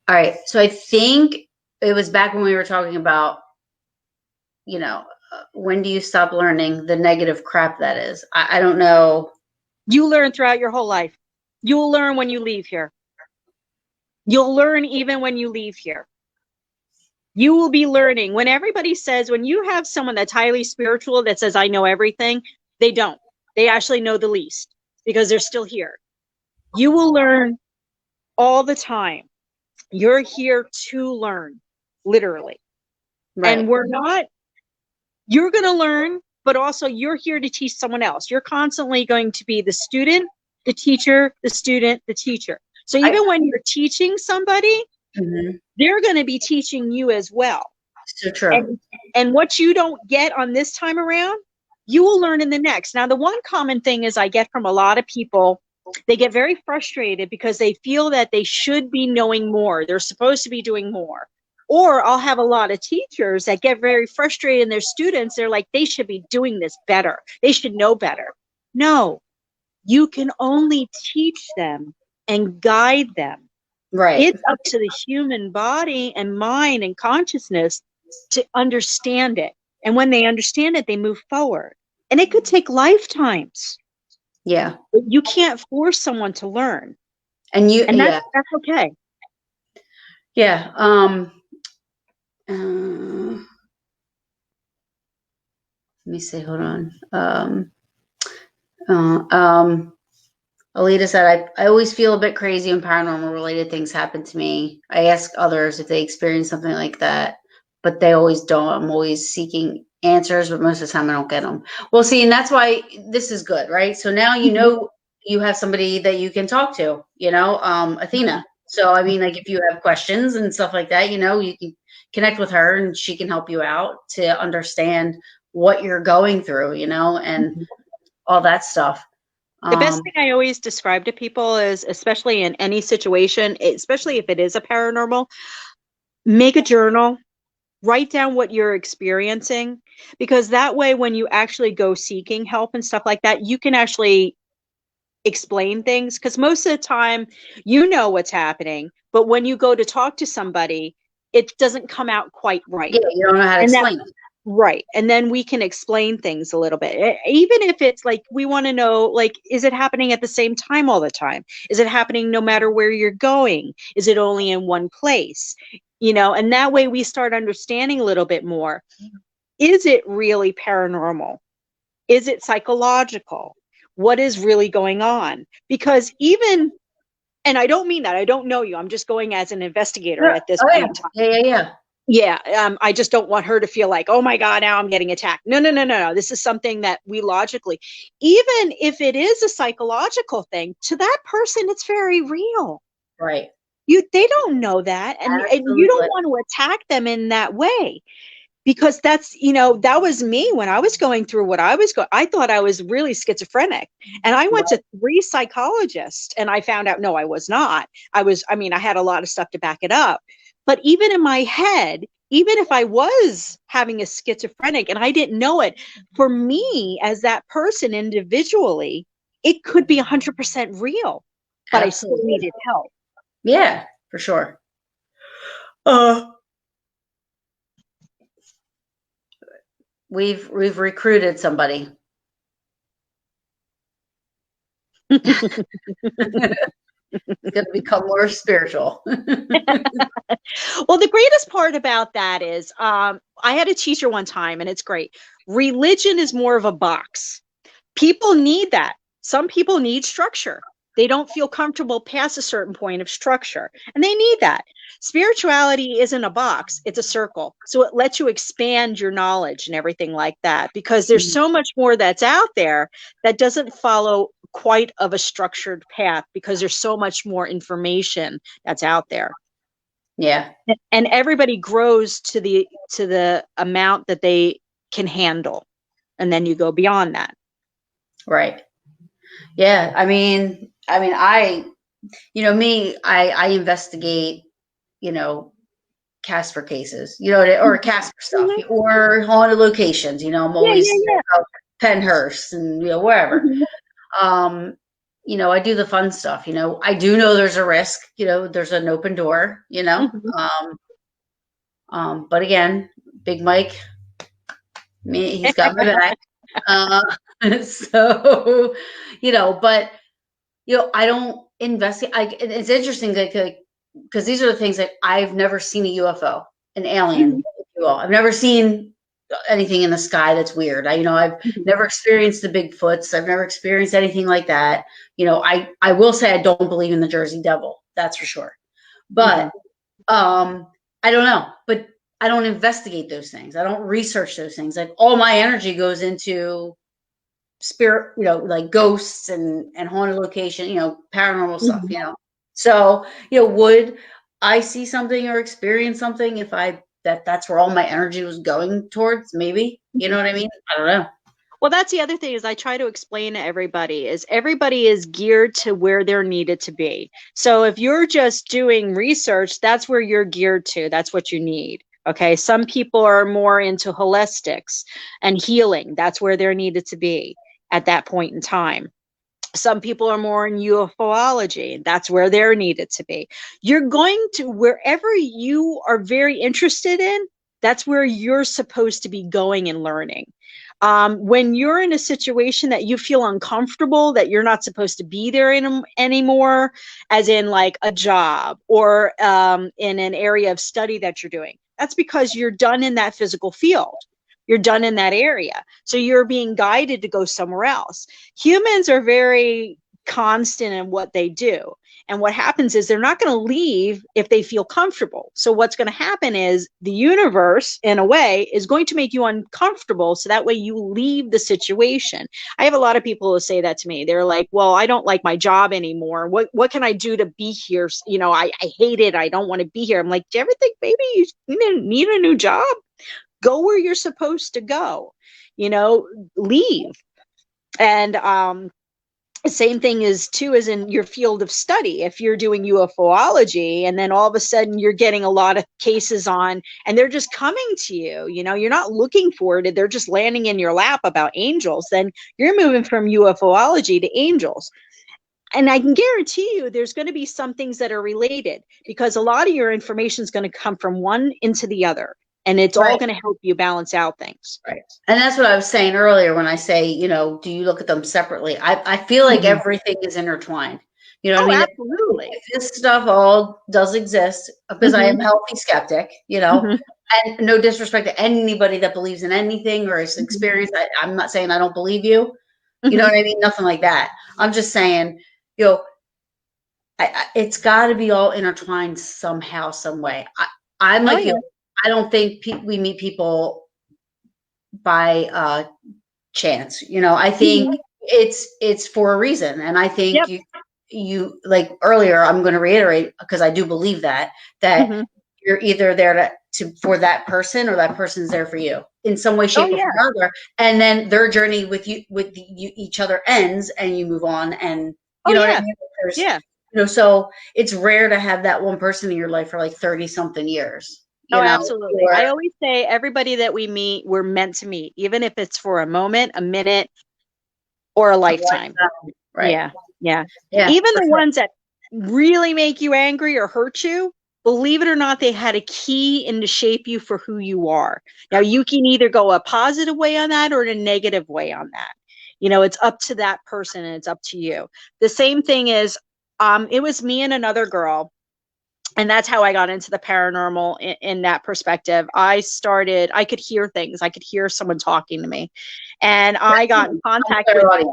All right. So I think it was back when we were talking about, when do you stop learning the negative crap that is? I don't know. You learn throughout your whole life. You'll learn when you leave here. You'll learn even when you leave here. You will be learning. When everybody says, when you have someone that's highly spiritual that says, I know everything, they don't. They actually know the least, because they're still here. You will learn all the time. You're here to learn, literally. Right. And you're going to learn, but also you're here to teach someone else. You're constantly going to be the student, the teacher, the student, the teacher. So even when you're teaching somebody, they're going to be teaching you as well. So true. And what you don't get on this time around, you will learn in the next. Now, the one common thing is I get from a lot of people, they get very frustrated because they feel that they should be knowing more. They're supposed to be doing more. Or I'll have a lot of teachers that get very frustrated in their students. They're like, they should be doing this better. They should know better. No, you can only teach them and guide them. Right. It's up to the human body and mind and consciousness to understand it. And when they understand it, they move forward. And it could take lifetimes. Yeah. But you can't force someone to learn. And that's okay. Yeah. Let me see. Hold on. Alita said, I always feel a bit crazy when paranormal related things happen to me. I ask others if they experience something like that, but they always don't. I'm always seeking answers, but most of the time I don't get them. Well, see, and that's why this is good, right? So now you have somebody that you can talk to, Athena. So, I mean, like if you have questions and stuff like that, you can connect with her and she can help you out to understand what you're going through, and all that stuff. The best thing I always describe to people is, especially in any situation, especially if it is a paranormal, make a journal, write down what you're experiencing, because that way when you actually go seeking help and stuff like that, you can actually explain things, because most of the time you know what's happening, but when you go to talk to somebody, it doesn't come out quite right. Yeah, you don't know how to explain it. Right. And then we can explain things a little bit. Even if it's like, we want to know, like, is it happening at the same time all the time? Is it happening no matter where you're going? Is it only in one place? You know, and that way we start understanding a little bit more. Is it really paranormal? Is it psychological? What is really going on? Because even, and I don't mean that, I don't know you. I'm just going as an investigator Yeah. at this Oh, point yeah. in time. Yeah. I just don't want her to feel like, oh my God, now I'm getting attacked. No. This is something that we logically, even if it is a psychological thing, to that person, it's very real. Right. They don't know that. And you Absolutely. don't want to attack them in that way. Because that's, that was me when I was going through what I was going. I thought I was really schizophrenic, and I went to 3 psychologists, and I found out, no, I was not. I had a lot of stuff to back it up. But even in my head, even if I was having a schizophrenic and I didn't know it, for me as that person individually, it could be 100% real, but Absolutely. I still needed help. Yeah, for sure. We've recruited somebody. It's going to become more spiritual. Well, the greatest part about that is, I had a teacher one time, and it's great. Religion is more of a box. People need that. Some people need structure. They don't feel comfortable past a certain point of structure, and they need that. Spirituality isn't a box, it's a circle. So it lets you expand your knowledge and everything like that, because there's so much more that's out there that doesn't follow quite of a structured path, because there's so much more information that's out there. Yeah. And everybody grows to the amount that they can handle, and then you go beyond that. Right. Yeah. I investigate, Casper cases, or Casper stuff, or haunted locations. I'm always Penhurst and wherever. I do the fun stuff. I do know there's a risk. There's an open door. But again, Big Mike, he's got my back. So, but I don't investigate. It's interesting because these are the things that I've never seen a UFO, an alien. If you will. I've never seen anything in the sky that's weird. I've never experienced the Bigfoots. I've never experienced anything like that. I will say I don't believe in the Jersey Devil. That's for sure. But I don't know. But I don't investigate those things. I don't research those things. Like, all my energy goes into spirit, like ghosts and haunted location, paranormal stuff, So, would I see something or experience something if that's where all my energy was going towards? Maybe, you know what I mean? I don't know. Well, that's the other thing, is I try to explain to everybody is geared to where they're needed to be. So if you're just doing research, that's where you're geared to. That's what you need. Okay. Some people are more into holistics and healing. That's where they're needed to be at that point in time. Some people are more in UFOlogy. That's where they're needed to be. You're going to, wherever you are very interested in, that's where you're supposed to be going and learning. When you're in a situation that you feel uncomfortable, that you're not supposed to be there anymore, as in like a job or in an area of study that you're doing, that's because you're done in that physical field. You're done in that area. So you're being guided to go somewhere else. Humans are very constant in what they do. And what happens is they're not going to leave if they feel comfortable. So what's going to happen is the universe, in a way, is going to make you uncomfortable. So that way you leave the situation. I have a lot of people who say that to me. They're like, well, I don't like my job anymore. What can I do to be here? I hate it. I don't want to be here. I'm like, do you ever think maybe you need a new job? Go where you're supposed to go, leave. And same thing is too, as in your field of study. If you're doing UFOlogy and then all of a sudden you're getting a lot of cases on, and they're just coming to you, you're not looking for it, they're just landing in your lap about angels, then you're moving from UFOlogy to angels. And I can guarantee you there's going to be some things that are related, because a lot of your information is going to come from one into the other. and it's all going to help you balance out things. Right. And that's what I was saying earlier when I say, you know, do you look at them separately? I feel like everything is intertwined. You know what I mean? Absolutely. If this stuff all does exist, because I am a healthy skeptic, you know, and no disrespect to anybody that believes in anything or has experienced. I'm not saying I don't believe you. You know what I mean? Nothing like that. I'm just saying, you know, it's got to be all intertwined somehow, some way. I'm like you. I don't think we meet people by chance. You know, I think it's for a reason, and I think you like earlier. I'm going to reiterate because I do believe that you're either there to for that person or that person's there for you in some way, shape, or another. And then their journey with you each other ends, and you move on. And you know what I mean? You know, so it's rare to have that one person in your life for like 30 something years. You know? Absolutely. I always say everybody that we meet, we're meant to meet, even if it's for a moment, a minute, or a lifetime. Right. Yeah. Even the ones that really make you angry or hurt you, believe it or not, they had a key in to shape you for who you are. Now you can either go a positive way on that or a negative way on that. You know, it's up to that person and it's up to you. The same thing is, it was me and another girl. And that's how I got into the paranormal in that perspective. I could hear things. I could hear someone talking to me. And I got in contact with.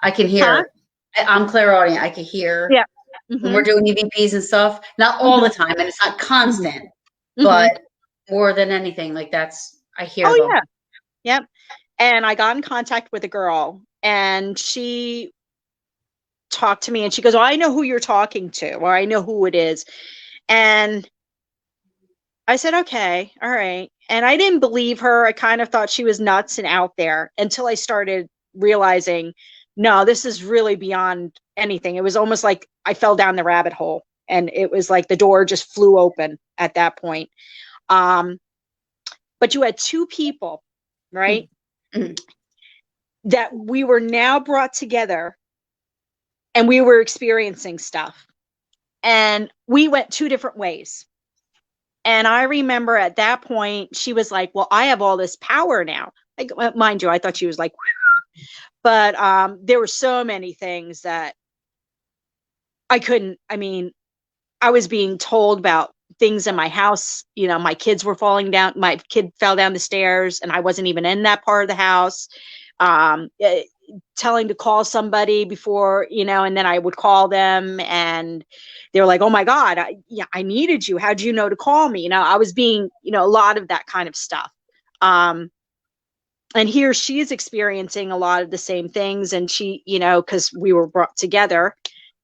I can hear. I'm clairaudient. I can hear. Yeah. When we're doing EVPs and stuff. Not all the time, and it's not constant, but more than anything, like I hear them. Yeah. Yep. And I got in contact with a girl, and she talked to me, and she goes, "Oh, I know who you're talking to, or I know who it is." And I said, okay, all right. And I didn't believe her. I kind of thought she was nuts and out there until I started realizing, no, this is really beyond anything. It was almost like I fell down the rabbit hole, and it was like the door just flew open at that point. But you had two people, right? That we were now brought together, and we were experiencing stuff. And we went two different ways. And I remember at that point, she was like, well, I have all this power now. Like, mind you, I thought she was like, but there were so many things that I couldn't. I mean, I was being told about things in my house. You know, my kids were falling down. My kid fell down the stairs, and I wasn't even in that part of the house. Telling to call somebody before, you know, and then I would call them, and they were like, oh my God, I needed you. How'd you know to call me? You know, I was being, you know, a lot of that kind of stuff. And here she is experiencing a lot of the same things. And she, you know, cause we were brought together,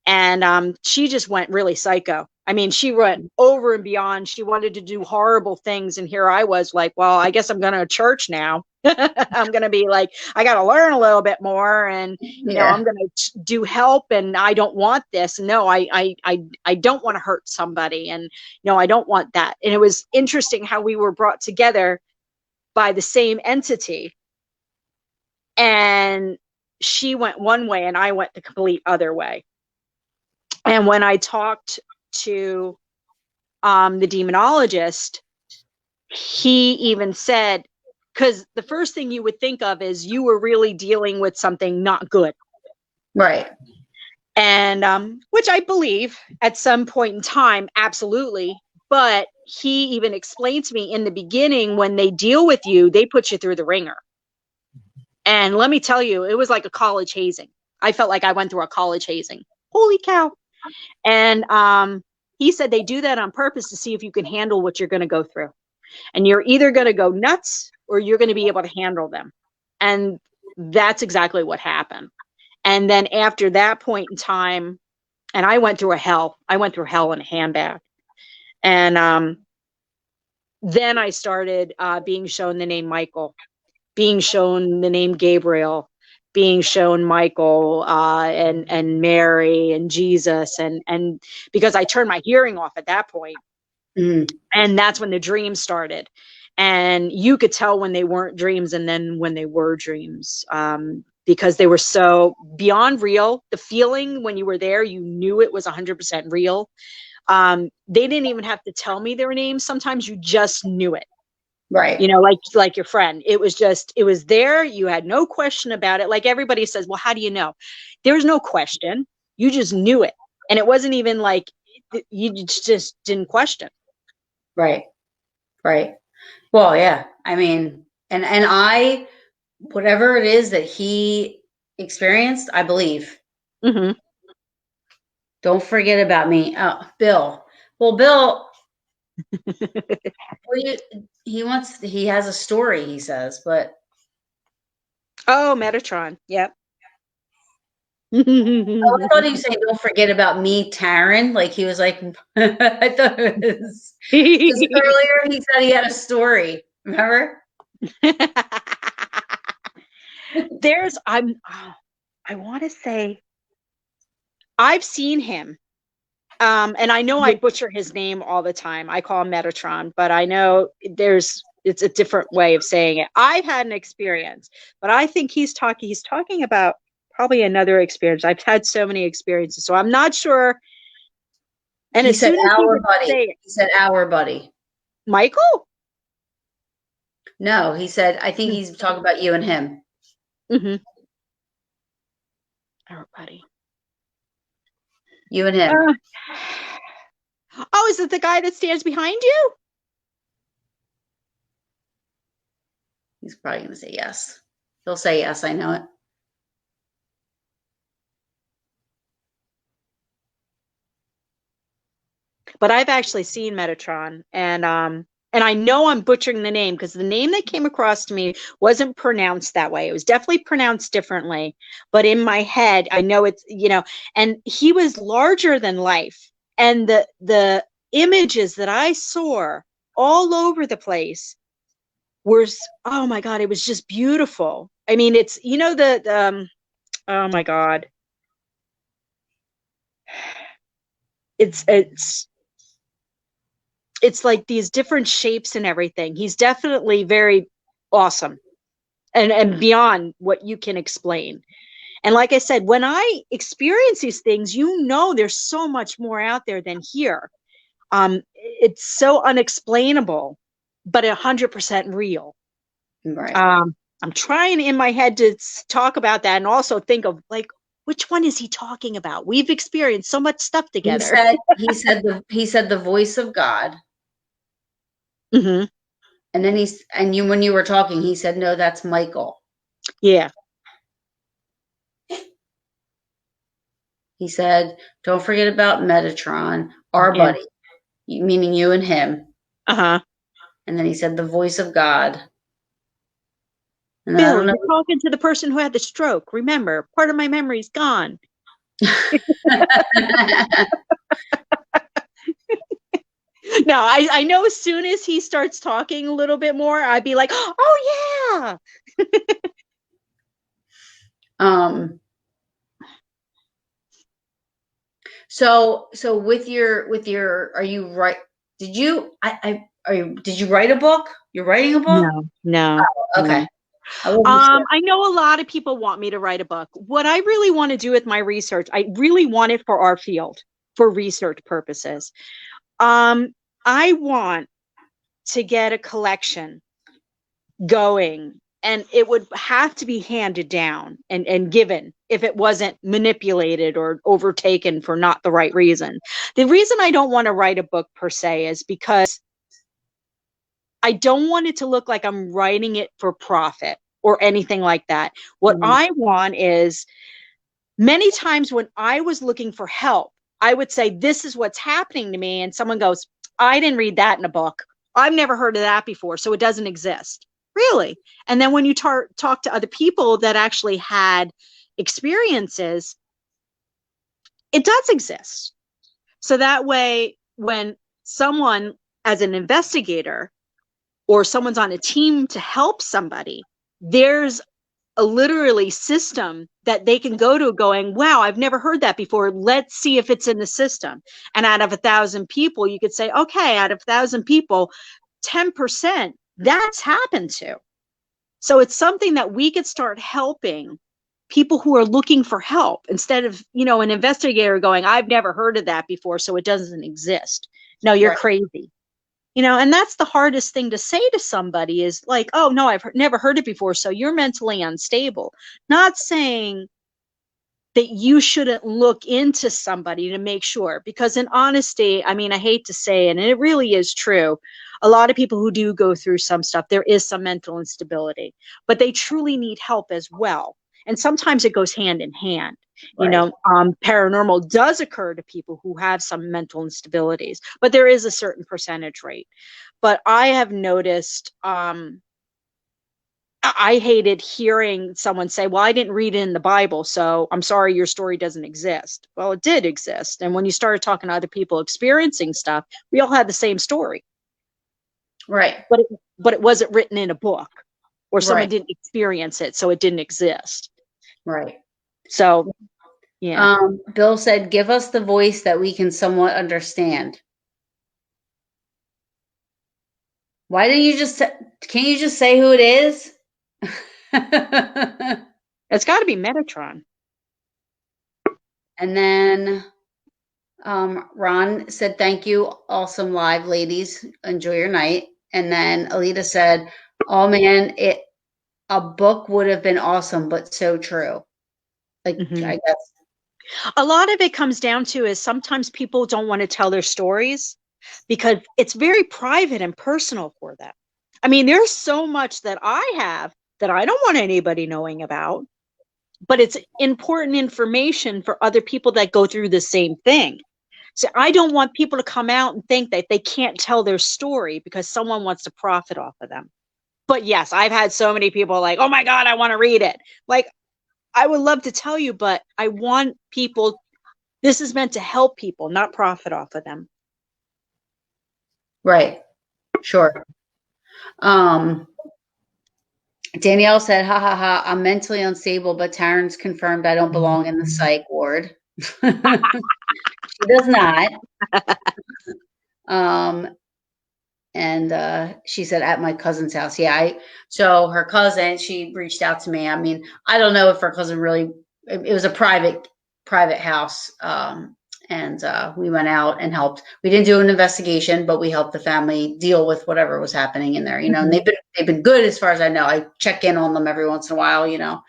and she just went really psycho. I mean, she went over and beyond. She wanted to do horrible things. And here I was like, well, I guess I'm going to church now. I'm going to be like, I got to learn a little bit more, and, you know, I'm going to do help, and I don't want this. No, I don't want to hurt somebody. And, no, I don't want that. And it was interesting how we were brought together by the same entity, and she went one way and I went the complete other way. And when I talked to the demonologist, he even said, because the first thing you would think of is you were really dealing with something not good. Right. And which I believe at some point in time, absolutely. But he even explained to me in the beginning, when they deal with you, they put you through the ringer. And let me tell you, it was like a college hazing. I felt like I went through a college hazing. Holy cow. And he said they do that on purpose to see if you can handle what you're going to go through. And you're either going to go nuts or you're going to be able to handle them. And that's exactly what happened. And then after that point in time, and I went through hell in a handbag. And then I started being shown the name Michael, being shown the name Gabriel, being shown Michael and Mary and Jesus. And because I turned my hearing off at that point. And that's when the dreams started. And you could tell when they weren't dreams and then when they were dreams, because they were so beyond real. The feeling when you were there, you knew it was 100% real. They didn't even have to tell me their names. Sometimes you just knew it. Right. You know, like your friend. It was there. You had no question about it. Like everybody says, well, how do you know? There's no question. You just knew it. And it wasn't even like you just didn't question. Right. Right. Well, yeah. I mean, and I, whatever it is that he experienced, I believe. Mm-hmm. Don't forget about me. Oh, Bill. Well, Bill, he has a story, he says, but. Oh, Metatron. Yep. Oh, I thought he was saying, don't forget about me, Taryn. Like he was like, I thought it was, because earlier he said he had a story. Remember? I want to say I've seen him. And I know I butcher his name all the time. I call him Metatron, but I know it's a different way of saying it. I've had an experience, but I think he's talking about probably another experience. I've had so many experiences, so I'm not sure. And He as said soon as our buddy. He said our buddy. Michael? No, he said, I think he's talking about you and him. Mm-hmm. Our buddy. You and him. Oh, is it the guy that stands behind you? He's probably going to say yes. He'll say yes. I know it. But I've actually seen Metatron, and I know I'm butchering the name because the name that came across to me wasn't pronounced that way. It was definitely pronounced differently, but in my head, I know it's, you know, and he was larger than life. And the images that I saw all over the place were, oh my God, it was just beautiful. I mean, it's, you know, oh my God. It's like these different shapes and everything. He's definitely very awesome and beyond what you can explain. And like I said, when I experience these things, you know, there's so much more out there than here. It's so unexplainable, but 100% real. Right. I'm trying in my head to talk about that and also think of like, which one is he talking about? We've experienced so much stuff together. He said the voice of God. Mm-hmm. And then when you were talking, he said, no, that's Michael. Yeah. He said, don't forget about Metatron, our buddy, meaning you and him. Uh-huh. And then he said, the voice of God. And Bill, I don't know. You're talking to the person who had the stroke. Remember, part of my memory's gone. No, I know as soon as he starts talking a little bit more, I'd be like, oh yeah. So with your are you right? Did you did you write a book? You're writing a book? No. Oh, okay. No. I know a lot of people want me to write a book. What I really want to do with my research, I really want it for our field, for research purposes. I want to get a collection going, and it would have to be handed down and given if it wasn't manipulated or overtaken for not the right reason. The reason I don't want to write a book per se is because I don't want it to look like I'm writing it for profit or anything like that. What I want is, many times when I was looking for help, I would say, this is what's happening to me. And someone goes, I didn't read that in a book. I've never heard of that before. So it doesn't exist. Really? And then when you talk to other people that actually had experiences, it does exist. So that way, when someone as an investigator or someone's on a team to help somebody, there's a literally system that they can go to going, wow, I've never heard that before. Let's see if it's in the system. And out of 1,000 people, you could say, okay, out of 1,000 people, 10% that's happened to. So it's something that we could start helping people who are looking for help, instead of, you know, an investigator going, I've never heard of that before, so it doesn't exist. No, you're crazy. And that's the hardest thing to say to somebody is like, oh no, I've never heard it before, so you're mentally unstable. Not saying that you shouldn't look into somebody to make sure, because in honesty, I mean, I hate to say it, and it really is true, a lot of people who do go through some stuff, there is some mental instability, but they truly need help as well. And sometimes it goes hand in hand. Right. Paranormal does occur to people who have some mental instabilities, but there is a certain percentage rate. But I have noticed, I hated hearing someone say, well, I didn't read it in the Bible, so I'm sorry your story doesn't exist. Well, it did exist. And when you started talking to other people experiencing stuff, we all had the same story. Right. But it wasn't written in a book, or someone Right. didn't experience it, so it didn't exist. Right. So, yeah. Bill said, give us the voice that we can somewhat understand. Why don't you can you just say who it is? It's got to be Metatron. And then Ron said, thank you. Awesome live, ladies. Enjoy your night. And then Alita said, oh man, a book would have been awesome, but so true. Like, I guess. A lot of it comes down to is sometimes people don't want to tell their stories because it's very private and personal for them. I mean, there's so much that I have that I don't want anybody knowing about, but it's important information for other people that go through the same thing. So I don't want people to come out and think that they can't tell their story because someone wants to profit off of them. But yes, I've had so many people like, oh my God, I want to read it. Like, I would love to tell you, but I want people, this is meant to help people, not profit off of them. Right. Sure. Danielle said, ha ha ha, I'm mentally unstable, but Taryn's confirmed I don't belong in the psych ward. She does not. And she said at my cousin's house. Yeah, so her cousin, she reached out to me. I mean, I don't know if her cousin really, it was a private house. And we went out and helped. We didn't do an investigation, but we helped the family deal with whatever was happening in there, and they've been good as far as I know. I check in on them every once in a while.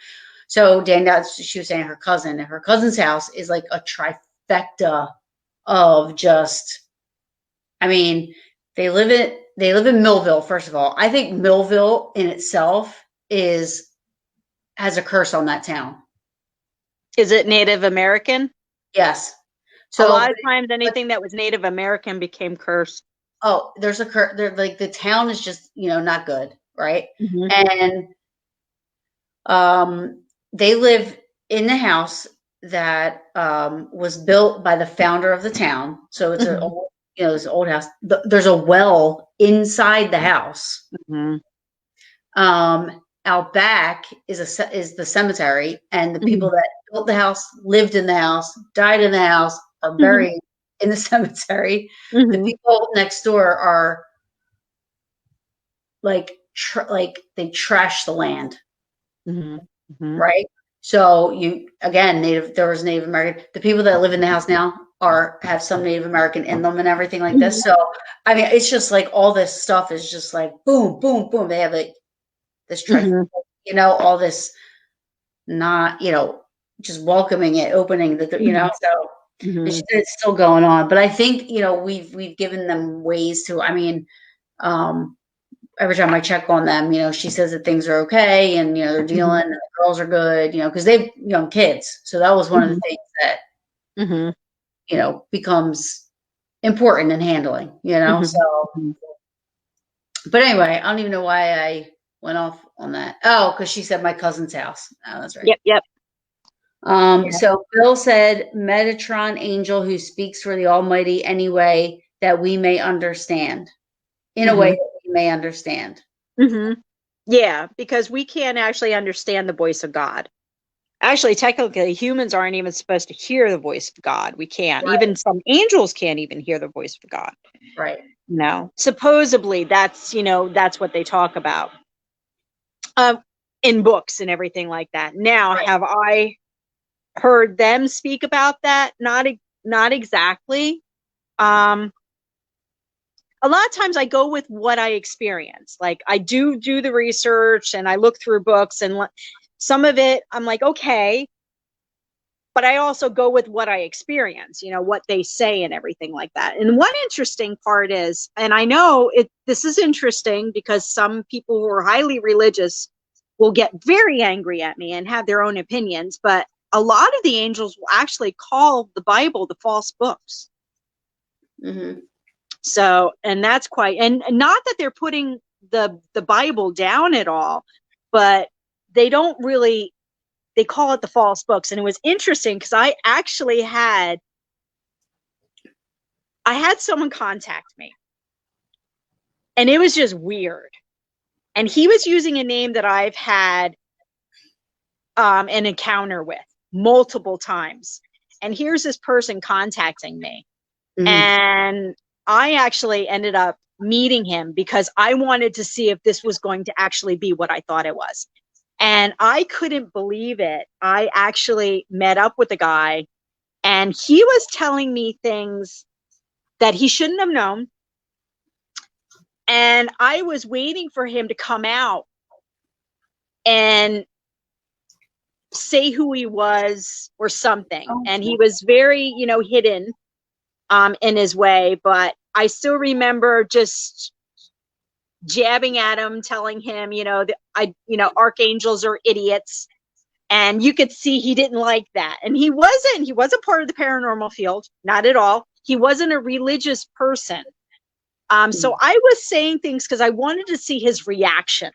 So Danielle, she was saying her cousin's house is like a trifecta of just, I mean, they live in Millville, first of all. I think Millville in itself has a curse on that town. Is it Native American? Yes. So a lot of times anything that was Native American became cursed. Oh, there's a curse. Like the town is just, not good, right? And they live in the house that was built by the founder of the town. So it's an old, this old house. There's a well inside the house. Out back is the cemetery, and the people that built the house, lived in the house, died in the house, are buried in the cemetery. The people next door are like they trash the land, right? So there was Native American. The people that live in the house now have some Native American in them and everything like this. So I mean, it's just like all this stuff is just like boom, boom, boom. They have like this all this not, just welcoming it, opening the, so it's still going on. But I think, we've given them ways to, I mean, every time I check on them, she says that things are okay and, they're dealing, and the girls are good, because they've young kids. So that was one of the things that, becomes important in handling, so, but anyway, I don't even know why I went off on that. Oh, because she said my cousin's house. Oh, that's right. Yep. So Bill said, Metatron angel who speaks for the Almighty anyway that we may understand. In a way that we may understand. Yeah, because we can't actually understand the voice of God. Actually, technically, humans aren't even supposed to hear the voice of God. We can't. Right. Even some angels can't even hear the voice of God. Right. No. Supposedly, that's what they talk about in books and everything like that. Now, have I heard them speak about that? Not exactly. a lot of times I go with what I experience. Like I do the research and I look through books, and some of it I'm like, okay, but I also go with what I experience, you know, what they say and everything like that. And one interesting part is, and I know this is interesting because some people who are highly religious will get very angry at me and have their own opinions, but a lot of the angels will actually call the Bible the false books. Mm-hmm. So, and that's quite, and not that they're putting the Bible down at all, but they don't really, they call it the false books. And it was interesting because I actually had someone contact me, and it was just weird. And he was using a name that I've had an encounter with multiple times. And here's this person contacting me. Mm-hmm. And I actually ended up meeting him because I wanted to see if this was going to actually be what I thought it was. And I couldn't believe it. I actually met up with the guy, and he was telling me things that he shouldn't have known. And I was waiting for him to come out and say who he was or something. Oh, and he was very, you know, hidden in his way, but I still remember just jabbing at him, telling him, you know, archangels are idiots. And you could see he didn't like that. And he wasn't part of the paranormal field, not at all. He wasn't a religious person. So I was saying things because I wanted to see his reaction,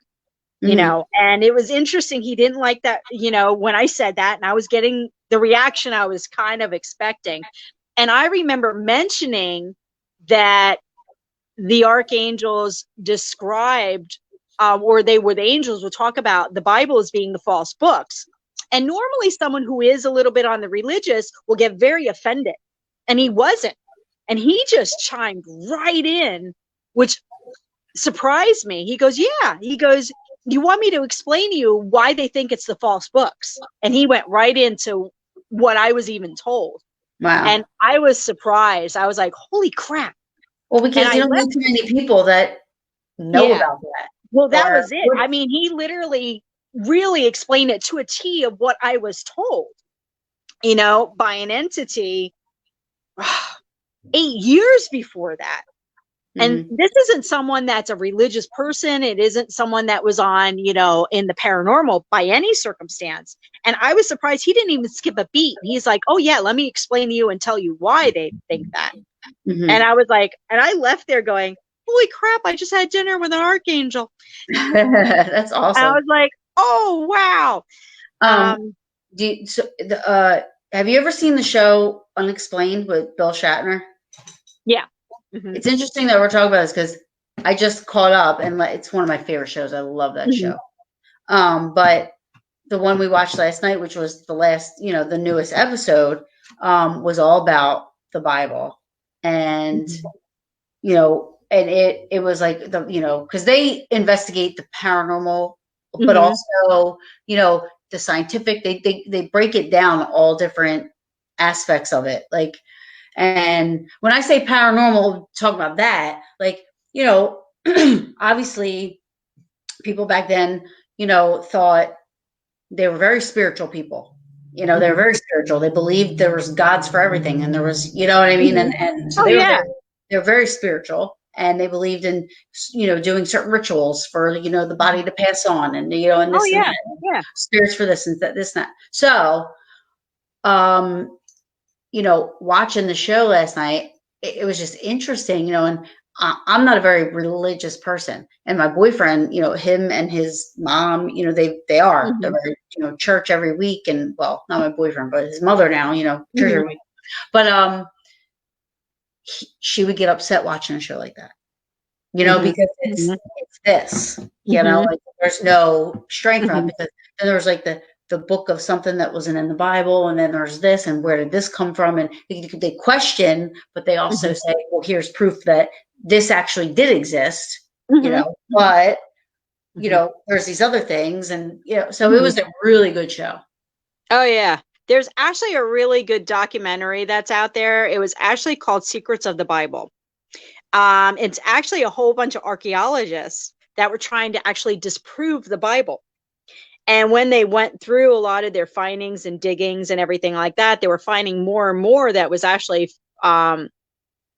you know, and it was interesting. He didn't like that, you know, when I said that, and I was getting the reaction I was kind of expecting. And I remember mentioning that the archangels described, or they were, the angels would talk about the Bible as being the false books. And normally someone who is a little bit on the religious will get very offended. And he wasn't. And he just chimed right in, which surprised me. He goes, yeah. He goes, you want me to explain to you why they think it's the false books? And he went right into what I was even told. Wow. And I was surprised. I was like, holy crap. Well, because you don't meet too many people that know about that. Well, that was it. I mean, he literally really explained it to a T of what I was told, you know, by an entity 8 years before that. And this isn't someone that's a religious person. It isn't someone that was on, you know, in the paranormal by any circumstance. And I was surprised he didn't even skip a beat. He's like, oh yeah, let me explain to you and tell you why they think that. And I was like, and I left there going, holy crap, I just had dinner with an archangel. That's awesome. And I was like, oh, wow. Have you ever seen the show Unexplained with Bill Shatner? Yeah. It's interesting that we're talking about this because I just caught up, and it's one of my favorite shows. I love that show. But the one we watched last night, which was the last, you know, the newest episode, was all about the Bible. And, you know, and it was like, you know, because they investigate the paranormal, but also, you know, the scientific, they break it down, all different aspects of it. Like, and when I say paranormal, talk about that, like, you know, obviously people back then, you know, thought they were very spiritual people. You know, they were very spiritual. They believed there was gods for everything, and there was, you know what I mean? And so they're very spiritual, and they believed in, you know, doing certain rituals for, you know, the body to pass on, and, you know, and this and that, spirits for this and that, this and that. So, you know, watching the show last night, it was just interesting, you know, and I'm not a very religious person, and my boyfriend, you know, him and his mom, you know, they are, they're very, you know, church every week, and well, not my boyfriend, but his mother now, you know, church every week. But she would get upset watching a show like that, you know, because it's this, you know, like there's no strength from it, because then there was like the book of something that wasn't in the Bible, and then there's this, and where did this come from? And they question, but they also say, well, here's proof that this actually did exist, you know, but, you know, there's these other things, and, you know, so it was a really good show. Oh, yeah. There's actually a really good documentary that's out there. It was actually called Secrets of the Bible. It's actually a whole bunch of archaeologists that were trying to actually disprove the Bible. And when they went through a lot of their findings and diggings and everything like that, they were finding more and more that was actually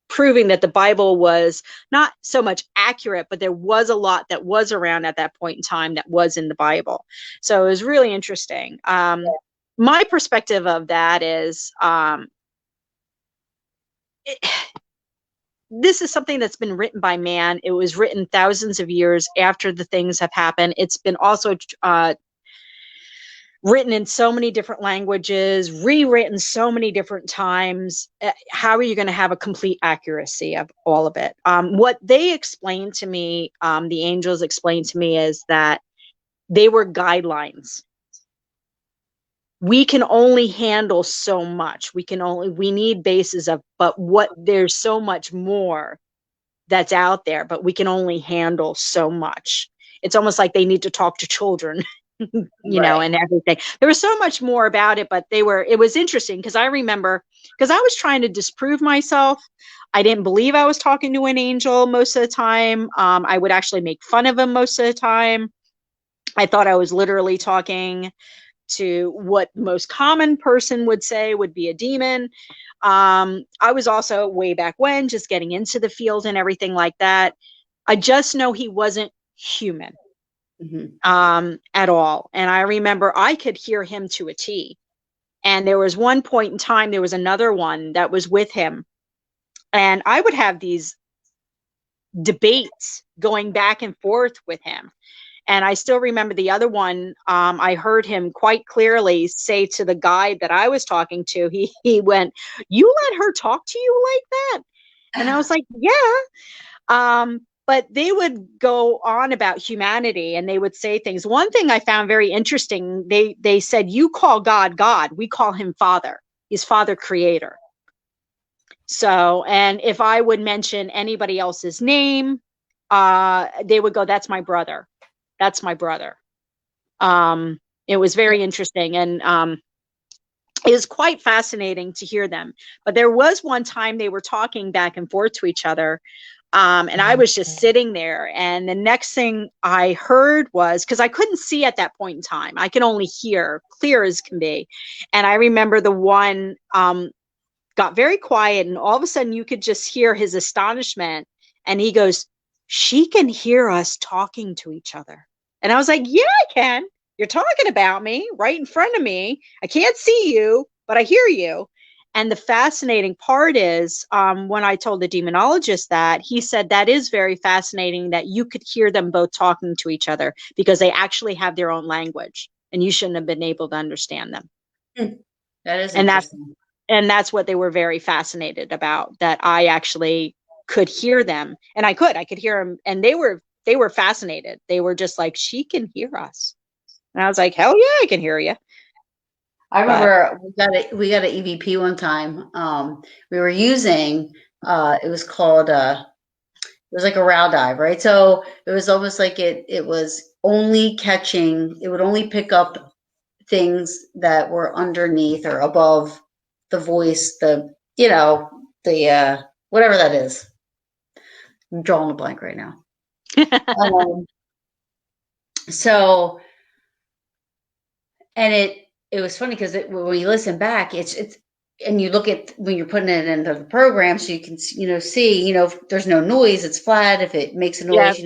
proving that the Bible was not so much accurate, but there was a lot that was around at that point in time that was in the Bible. So it was really interesting. My perspective of that is this is something that's been written by man. It was written thousands of years after the things have happened. It's been also written in so many different languages, rewritten so many different times. How are you going to have a complete accuracy of all of it? What they explained to me, the angels explained to me, is that they were guidelines. We can only handle so much. We need bases of, but there's so much more that's out there, but we can only handle so much. It's almost like they need to talk to children. You know, and everything. There was so much more about it, but it was interesting because I remember, because I was trying to disprove myself. I didn't believe I was talking to an angel most of the time. I would actually make fun of him most of the time. I thought I was literally talking to what the most common person would say would be a demon. I was also way back when just getting into the field and everything like that. I just know he wasn't human. At all. And I remember I could hear him to a T. And there was one point in time, there was another one that was with him. And I would have these debates going back and forth with him. And I still remember the other one. I heard him quite clearly say to the guy that I was talking to, he went, "You let her talk to you like that?" And I was like, "Yeah." But they would go on about humanity and they would say things. One thing I found very interesting, they said, "You call God, God. We call him Father. He's Father Creator." So, and if I would mention anybody else's name, they would go, "That's my brother. That's my brother." It was very interesting. And it was quite fascinating to hear them. But there was one time they were talking back and forth to each other. And I was just sitting there, and the next thing I heard was, because I couldn't see at that point in time, I could only hear clear as can be. And I remember the one got very quiet, and all of a sudden you could just hear his astonishment. And he goes, "She can hear us talking to each other." And I was like, "Yeah, I can. You're talking about me right in front of me. I can't see you, but I hear you." And the fascinating part is when I told the demonologist that, he said that is very fascinating that you could hear them both talking to each other because they actually have their own language and you shouldn't have been able to understand them. That is interesting. That's what they were very fascinated about, that I actually could hear them. And I could hear them. And they were fascinated. They were just like, "She can hear us." And I was like, "Hell yeah, I can hear you." I remember we got an EVP one time. We were using it was called it was like a row dive, right? So it was almost like it was only catching, it would only pick up things that were underneath or above the voice, the whatever that is. I'm drawing a blank right now. So, and it was funny because when you listen back, it's and you look at when you're putting it into the program, so you can see if there's no noise, it's flat. If it makes a noise,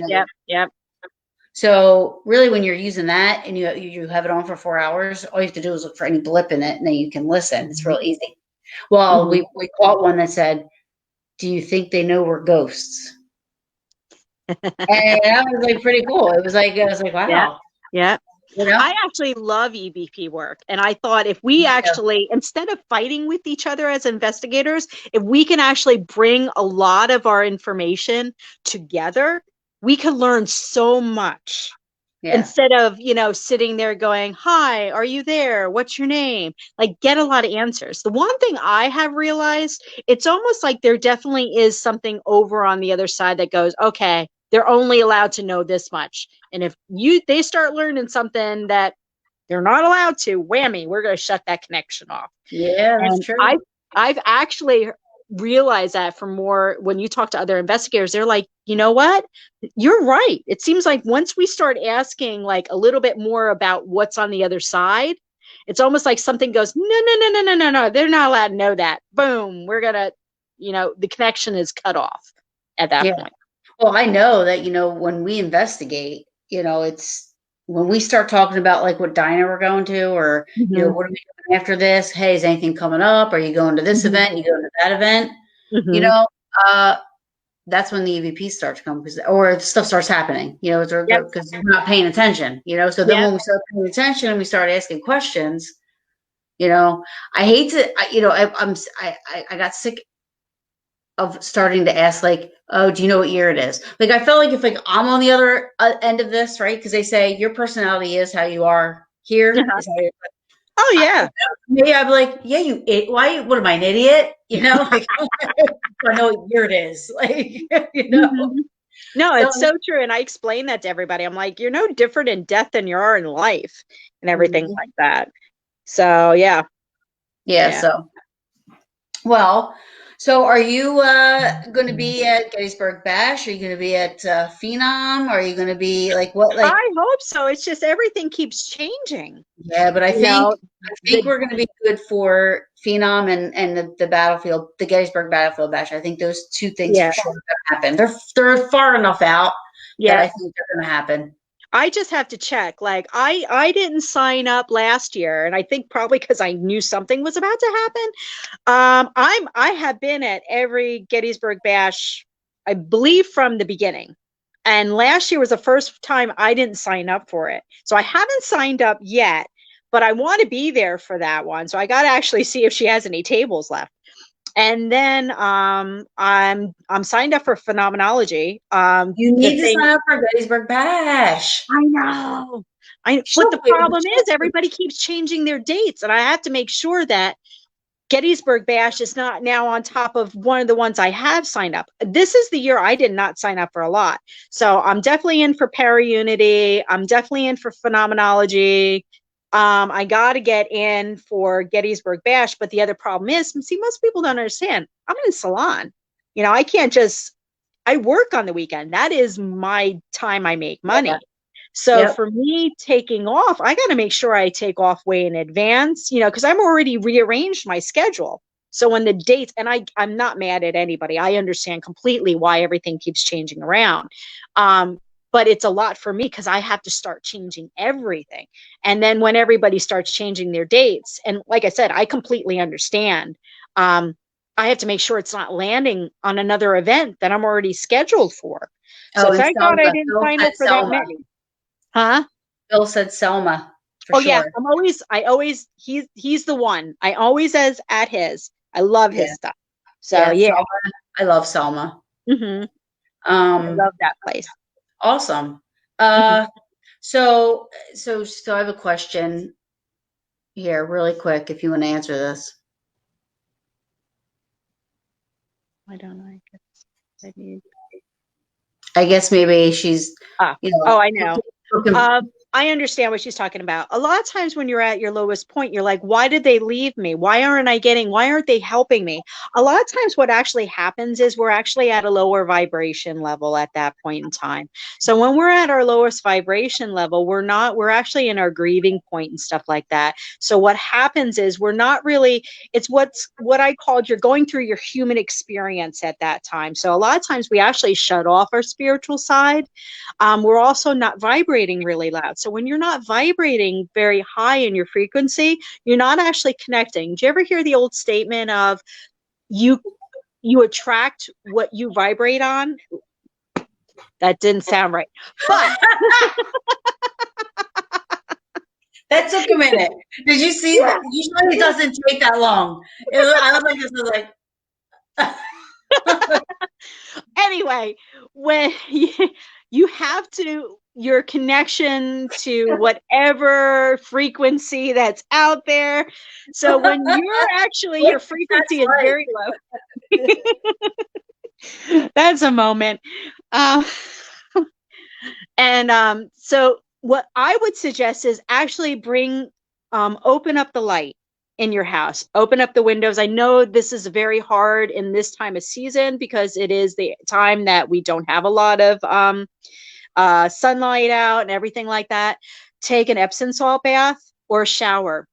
Yep. So really, when you're using that and you have it on for 4 hours, all you have to do is look for any blip in it, and then you can listen. It's real easy. Well, we caught one that said, "Do you think they know we're ghosts?" And that was like pretty cool. I was like, wow. Yeah. I actually love EVP work. And I thought if we actually, instead of fighting with each other as investigators, if we can actually bring a lot of our information together, we can learn so much. Instead of, sitting there going, "Hi, are you there? What's your name?" Like, get a lot of answers. The one thing I have realized, it's almost like there definitely is something over on the other side that goes, "Okay, they're only allowed to know this much. And if they start learning something that they're not allowed to, whammy, we're going to shut that connection off." Yeah, that's true. I've actually realize that from more when you talk to other investigators, they're like, you know what? You're right. It seems like once we start asking like a little bit more about what's on the other side, it's almost like something goes, no, no, no, no, no, no, no. They're not allowed to know that. Boom. We're going to, the connection is cut off at that point. Well, I know that, when we investigate, it's when we start talking about like what diner we're going to, or, what are we doing after this? Hey, is anything coming up? Are you going to this event? You going to that event? That's when the EVP starts to come, or stuff starts happening, because we're not paying attention, so then when we start paying attention and we start asking questions, I hate to, I got sick of starting to ask, like, oh, do you know what year it is? Like, I felt like if like I'm on the other end of this, right? Because they say your personality is how you are here. Is how oh yeah. Maybe I'd be like, yeah, why? What am I, an idiot? Like, I know what year it is. Like, No, it's so true. And I explain that to everybody. I'm like, you're no different in death than you are in life and everything like that. So yeah. So, well, so are you going to be at Gettysburg Bash? Are you going to be at Phenom? Are you going to be like what? Like, I hope so. It's just everything keeps changing. Yeah, but I think we're going to be good for Phenom and the battlefield, the Gettysburg Battlefield Bash. I think those two things for sure are going to happen. They're far enough out that I think they're going to happen. I just have to check. Like I didn't sign up last year, and I think probably because I knew something was about to happen. I have been at every Gettysburg Bash, I believe, from the beginning. And last year was the first time I didn't sign up for it. So I haven't signed up yet, but I want to be there for that one. So I got to actually see if she has any tables left. And then I'm signed up for phenomenology. You need to sign up for Gettysburg Bash. I know. But the problem is everybody keeps changing their dates, and I have to make sure that Gettysburg Bash is not now on top of one of the ones I have signed up. This is the year I did not sign up for a lot. So I'm definitely in for Para-Unity. I'm definitely in for Phenomenology. I got to get in for Gettysburg Bash. But the other problem is, see, most people don't understand. I'm in salon. I can't I work on the weekend. That is my time I make money. Yeah. So for me taking off, I got to make sure I take off way in advance, because I'm already rearranged my schedule. So when the dates, and I'm not mad at anybody. I understand completely why everything keeps changing around. But it's a lot for me because I have to start changing everything. And then when everybody starts changing their dates, and like I said, I completely understand. I have to make sure it's not landing on another event that I'm already scheduled for. So thank God I didn't sign up for that many. Huh? Bill said Selma. Yeah, he's the one. I always at his. I love his stuff. So Selma. I love Selma. I love that place. Awesome. So I have a question here, really quick, if you want to answer this. I don't know. I guess maybe she's. Oh, I know. I understand what she's talking about. A lot of times when you're at your lowest point, you're like, why did they leave me? Why aren't they helping me? A lot of times what actually happens is we're actually at a lower vibration level at that point in time. So when we're at our lowest vibration level, we're actually in our grieving point and stuff like that. So what happens is we're not really, it's what I called, you're going through your human experience at that time. So a lot of times we actually shut off our spiritual side. We're also not vibrating really loud. So when you're not vibrating very high in your frequency, you're not actually connecting. Do you ever hear the old statement of you attract what you vibrate on? That didn't sound right. But that took a minute. Did you see that? Usually it doesn't take that long. I was like, this was like anyway, when you have to, your connection to whatever frequency that's out there. So when you're actually, your frequency is very low. That's a moment. So what I would suggest is actually open up the light. in your house. Open up the windows. I know this is very hard in this time of season because it is the time that we don't have a lot of sunlight out and everything like that. Take an Epsom salt bath or a shower.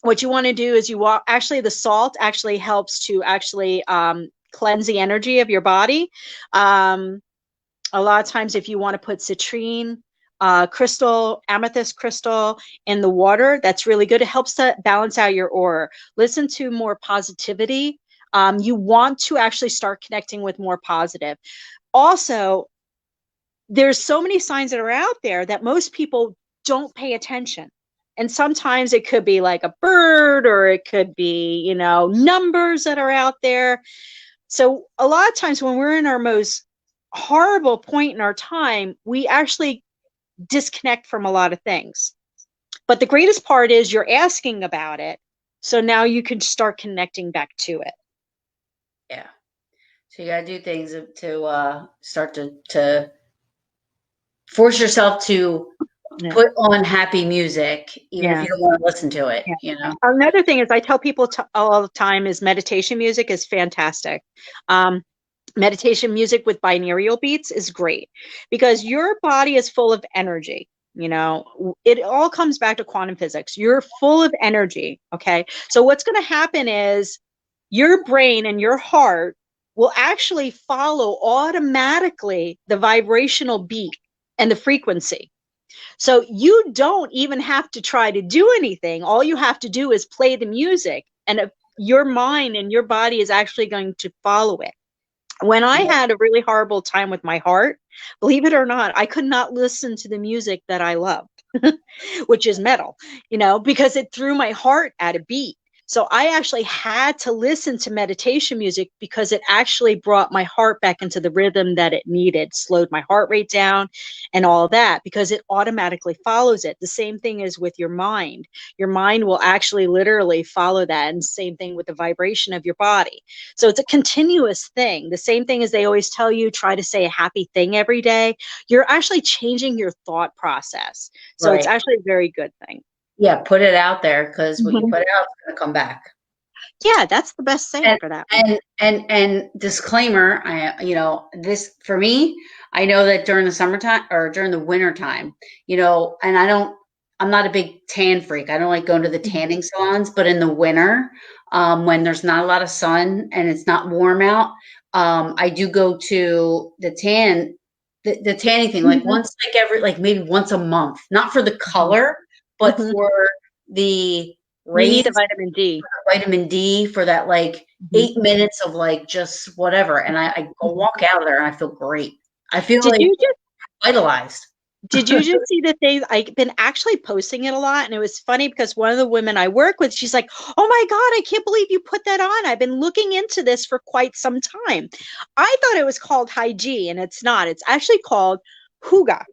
What you want to do is actually the salt actually helps to actually cleanse the energy of your body. A lot of times if you want to put citrine crystal, amethyst crystal in the water, that's really good. It helps to balance out your aura. Listen to more positivity. You want to actually start connecting with more positive. Also, there's so many signs that are out there that most people don't pay attention. And sometimes it could be like a bird, or it could be, you know, numbers that are out there. So a lot of times when we're in our most horrible point in our time, we actually disconnect from a lot of things. But the greatest part is you're asking about it. So now you can start connecting back to it. Yeah. So you got to do things to start to force yourself to put on happy music, even if you don't want to listen to it, you know? Another thing is I tell people all the time is meditation music is fantastic. Meditation music with binaural beats is great because your body is full of energy. You know, it all comes back to quantum physics. You're full of energy. Okay. So what's going to happen is your brain and your heart will actually follow automatically the vibrational beat and the frequency. So you don't even have to try to do anything. All you have to do is play the music, and your mind and your body is actually going to follow it. When I had a really horrible time with my heart, believe it or not, I could not listen to the music that I loved, which is metal, you know, because it threw my heart at a beat. So I actually had to listen to meditation music because it actually brought my heart back into the rhythm that it needed, slowed my heart rate down and all that, because it automatically follows it. The same thing is with your mind. Your mind will actually literally follow that, and same thing with the vibration of your body. So it's a continuous thing. The same thing as they always tell you, try to say a happy thing every day. You're actually changing your thought process. So It's actually a very good thing. Yeah, put it out there, because what you put out is going to come back. Yeah, that's the best saying for that. And disclaimer, you know, this for me, I know that during the summertime or during the winter time, you know, and I'm not a big tan freak. I don't like going to the tanning salons, but in the winter, when there's not a lot of sun and it's not warm out, I do go to the tanning thing, like once, like maybe once a month, not for the color, but for the rays. You need the vitamin D. For that, like 8 minutes of like just whatever. And I go walk out of there and I feel great. I feel vitalized. Did you just see that I've been actually posting it a lot? And it was funny because one of the women I work with, she's like, oh my God, I can't believe you put that on. I've been looking into this for quite some time. I thought it was called Hygie, and it's not. It's actually called Huga.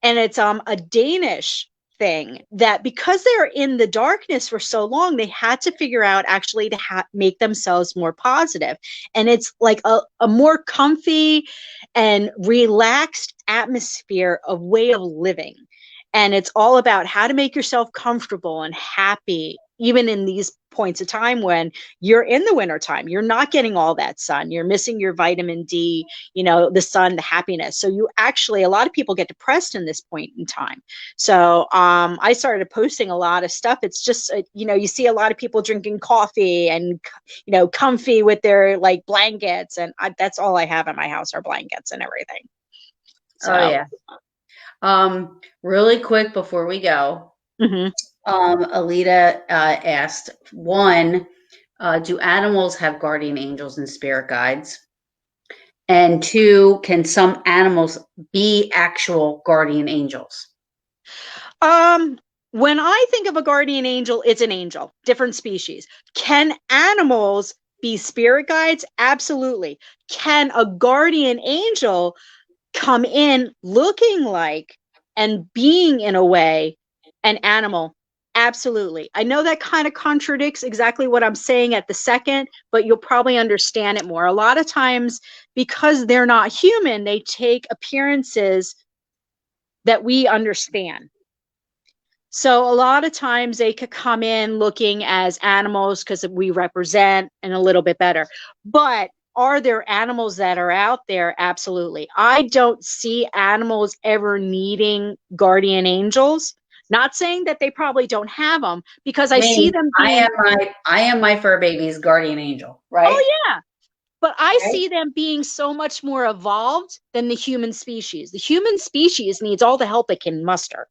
And it's a Danish thing that, because they're in the darkness for so long, they had to figure out actually to make themselves more positive. And it's like a more comfy and relaxed atmosphere of way of living. And it's all about how to make yourself comfortable and happy, even in these points of time when you're in the wintertime, you're not getting all that sun, you're missing your vitamin D, you know, the sun, the happiness. So you actually, a lot of people get depressed in this point in time. So I started posting a lot of stuff. It's just, you know, you see a lot of people drinking coffee and, you know, comfy with their like blankets. And that's all I have in my house are blankets and everything. So, oh yeah. Really quick before we go, Alita asked, one, do animals have guardian angels and spirit guides? And two, can some animals be actual guardian angels? When I think of a guardian angel, it's an angel, different species. Can animals be spirit guides? Absolutely. Can a guardian angel come in looking like and being in a way an animal? Absolutely. I know that kind of contradicts exactly what I'm saying at the second, but you'll probably understand it more. A lot of times, because they're not human, they take appearances that we understand. So a lot of times they could come in looking as animals because we represent and a little bit better. But are there animals that are out there? Absolutely. I don't see animals ever needing guardian angels. Not saying that they probably don't have them, because I see them being. I am my fur baby's guardian angel, right? Oh yeah. But I Right? see them being so much more evolved than the human species. The human species needs all the help it can muster.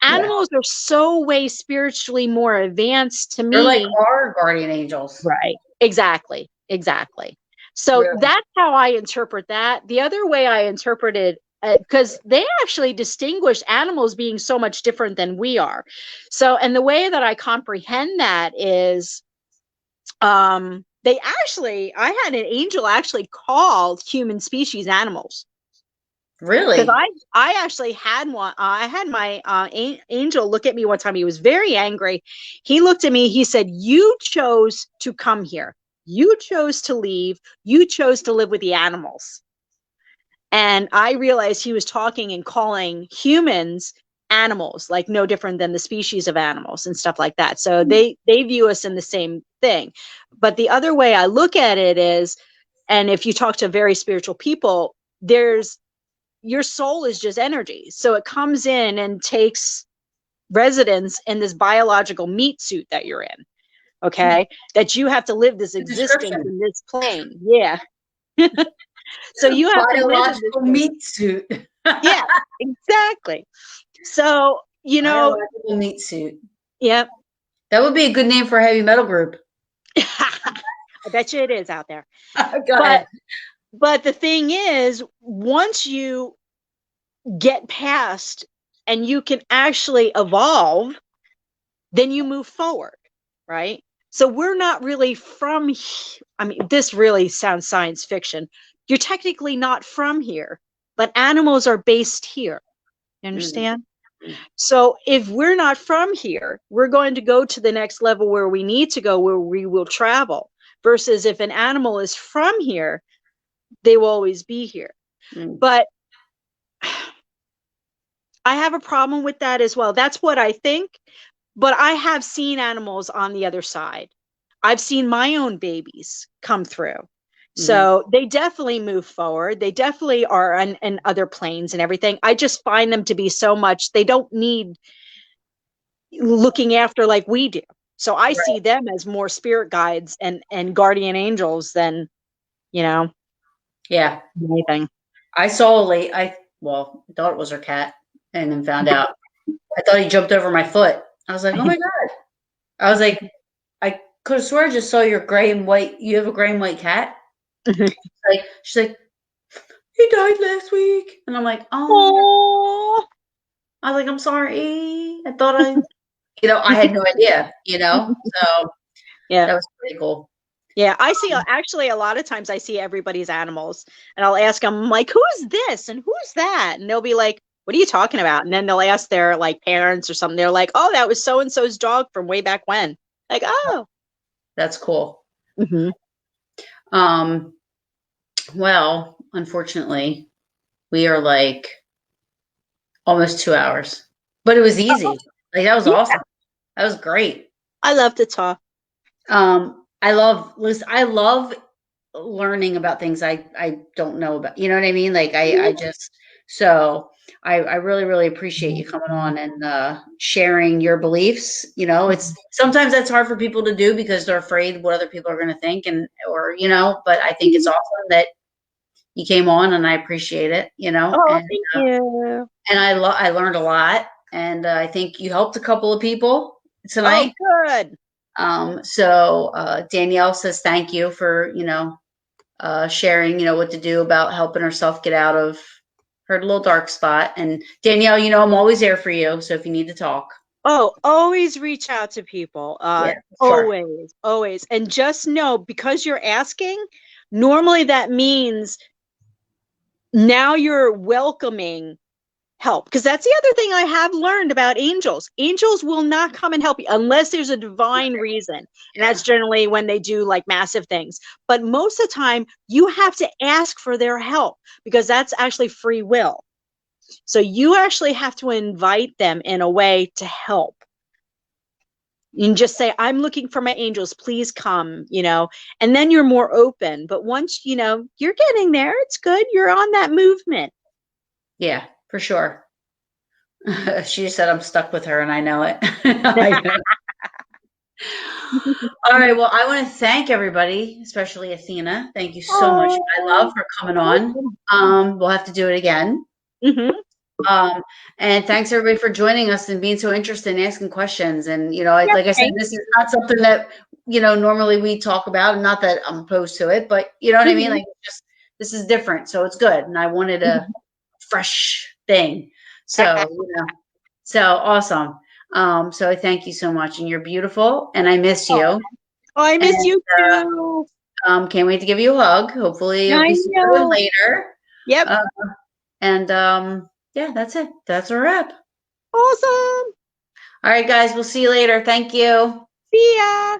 Yeah. Animals are so way spiritually more advanced to They're like me. our guardian angels. Right. Exactly. Exactly. So Really. that's how I interpret that. The other way I interpreted, because they actually distinguish animals being so much different than we are. So, and the way that I comprehend that is, they actually, I had an angel actually call human species animals. Really? Because I actually had one. I had my angel look at me one time. He was very angry. He looked at me. He said, "You chose to come here. You chose to leave. You chose to live with the animals." And I realized he was talking and calling humans animals, like no different than the species of animals and stuff like that. So they view us in the same thing. But the other way I look at it is, and if you talk to very spiritual people, there's, your soul is just energy. So it comes in and takes residence in this biological meat suit that you're in. Okay. That you have to live this existence in this plane. Yeah. So you have to live in biological meat suit. Yeah, exactly. So, biological meat suit. Yep. That would be a good name for a heavy metal group. I bet you it is out there. Go ahead. But the thing is, once you get past and you can actually evolve, then you move forward, right? So we're not really from, I mean, this really sounds science fiction. You're technically not from here, but animals are based here. You understand? Mm-hmm. So if we're not from here, we're going to go to the next level where we need to go, where we will travel. Versus if an animal is from here, they will always be here. Mm. But I have a problem with that as well. That's what I think. But I have seen animals on the other side. I've seen my own babies come through. Mm-hmm. So they definitely move forward. They definitely are in other planes and everything. I just find them to be so much, they don't need looking after like we do. So I see them as more spirit guides and guardian angels than, Yeah. anything. I saw I thought it was her cat, and then found out. I thought he jumped over my foot. I was like, oh my God. I was like, I could have sworn I just saw your gray and white. You have a gray and white cat? She's like, he died last week. And I'm like, oh. I was like, I'm sorry. I thought I had no idea, So yeah, that was pretty cool. Yeah, I see, actually, a lot of times I see everybody's animals, and I'll ask them, like, who's this and who's that? And they'll be like, what are you talking about? And then they'll ask their like parents or something. They're like, oh, that was so-and-so's dog from way back when. Like, oh. That's cool. Mm-hmm. Well, unfortunately, we are like almost 2 hours, but it was easy. Like, that was awesome. That was great. I love to talk. I love learning about things I don't know about. You know what I mean? Like I really, really appreciate you coming on and sharing your beliefs. It's sometimes that's hard for people to do because they're afraid what other people are going to think but I think it's awesome that you came on, and I appreciate it, Oh, thank you. And I learned a lot, and I think you helped a couple of people tonight. Oh, good. So Danielle says thank you for, sharing, what to do about helping herself get out of her little dark spot. And Danielle, I'm always there for you. So if you need to talk. Oh, always reach out to people. Sure. Always. And just know, because you're asking, normally that means now you're welcoming help, because that's the other thing I have learned about angels. Angels will not come and help you unless there's a divine reason. And that's generally when they do like massive things. But most of the time you have to ask for their help, because that's actually free will. So you actually have to invite them in a way to help. You can just say, I'm looking for my angels, please come, you know, and then you're more open. But once, you know, you're getting there, it's good. You're on that movement. Yeah, for sure. She said I'm stuck with her and I know it. I know. All right. Well, I want to thank everybody, especially Athena. Thank you so much, my love, for coming on. We'll have to do it again. And thanks everybody for joining us and being so interested in asking questions. And, you know, like I said, this is not something that, you know, normally we talk about, and not that I'm opposed to it, but you know what I mean? Like, just, this is different. So it's good. And I wanted a fresh thing. So, you know, so awesome. So I thank you so much, and you're beautiful, and I miss you. Oh, I miss you too. Can't wait to give you a hug. Hopefully it'll be sooner later. Yep. Yeah, that's it. That's a wrap. Awesome. All right, guys, we'll see you later. Thank you. See ya.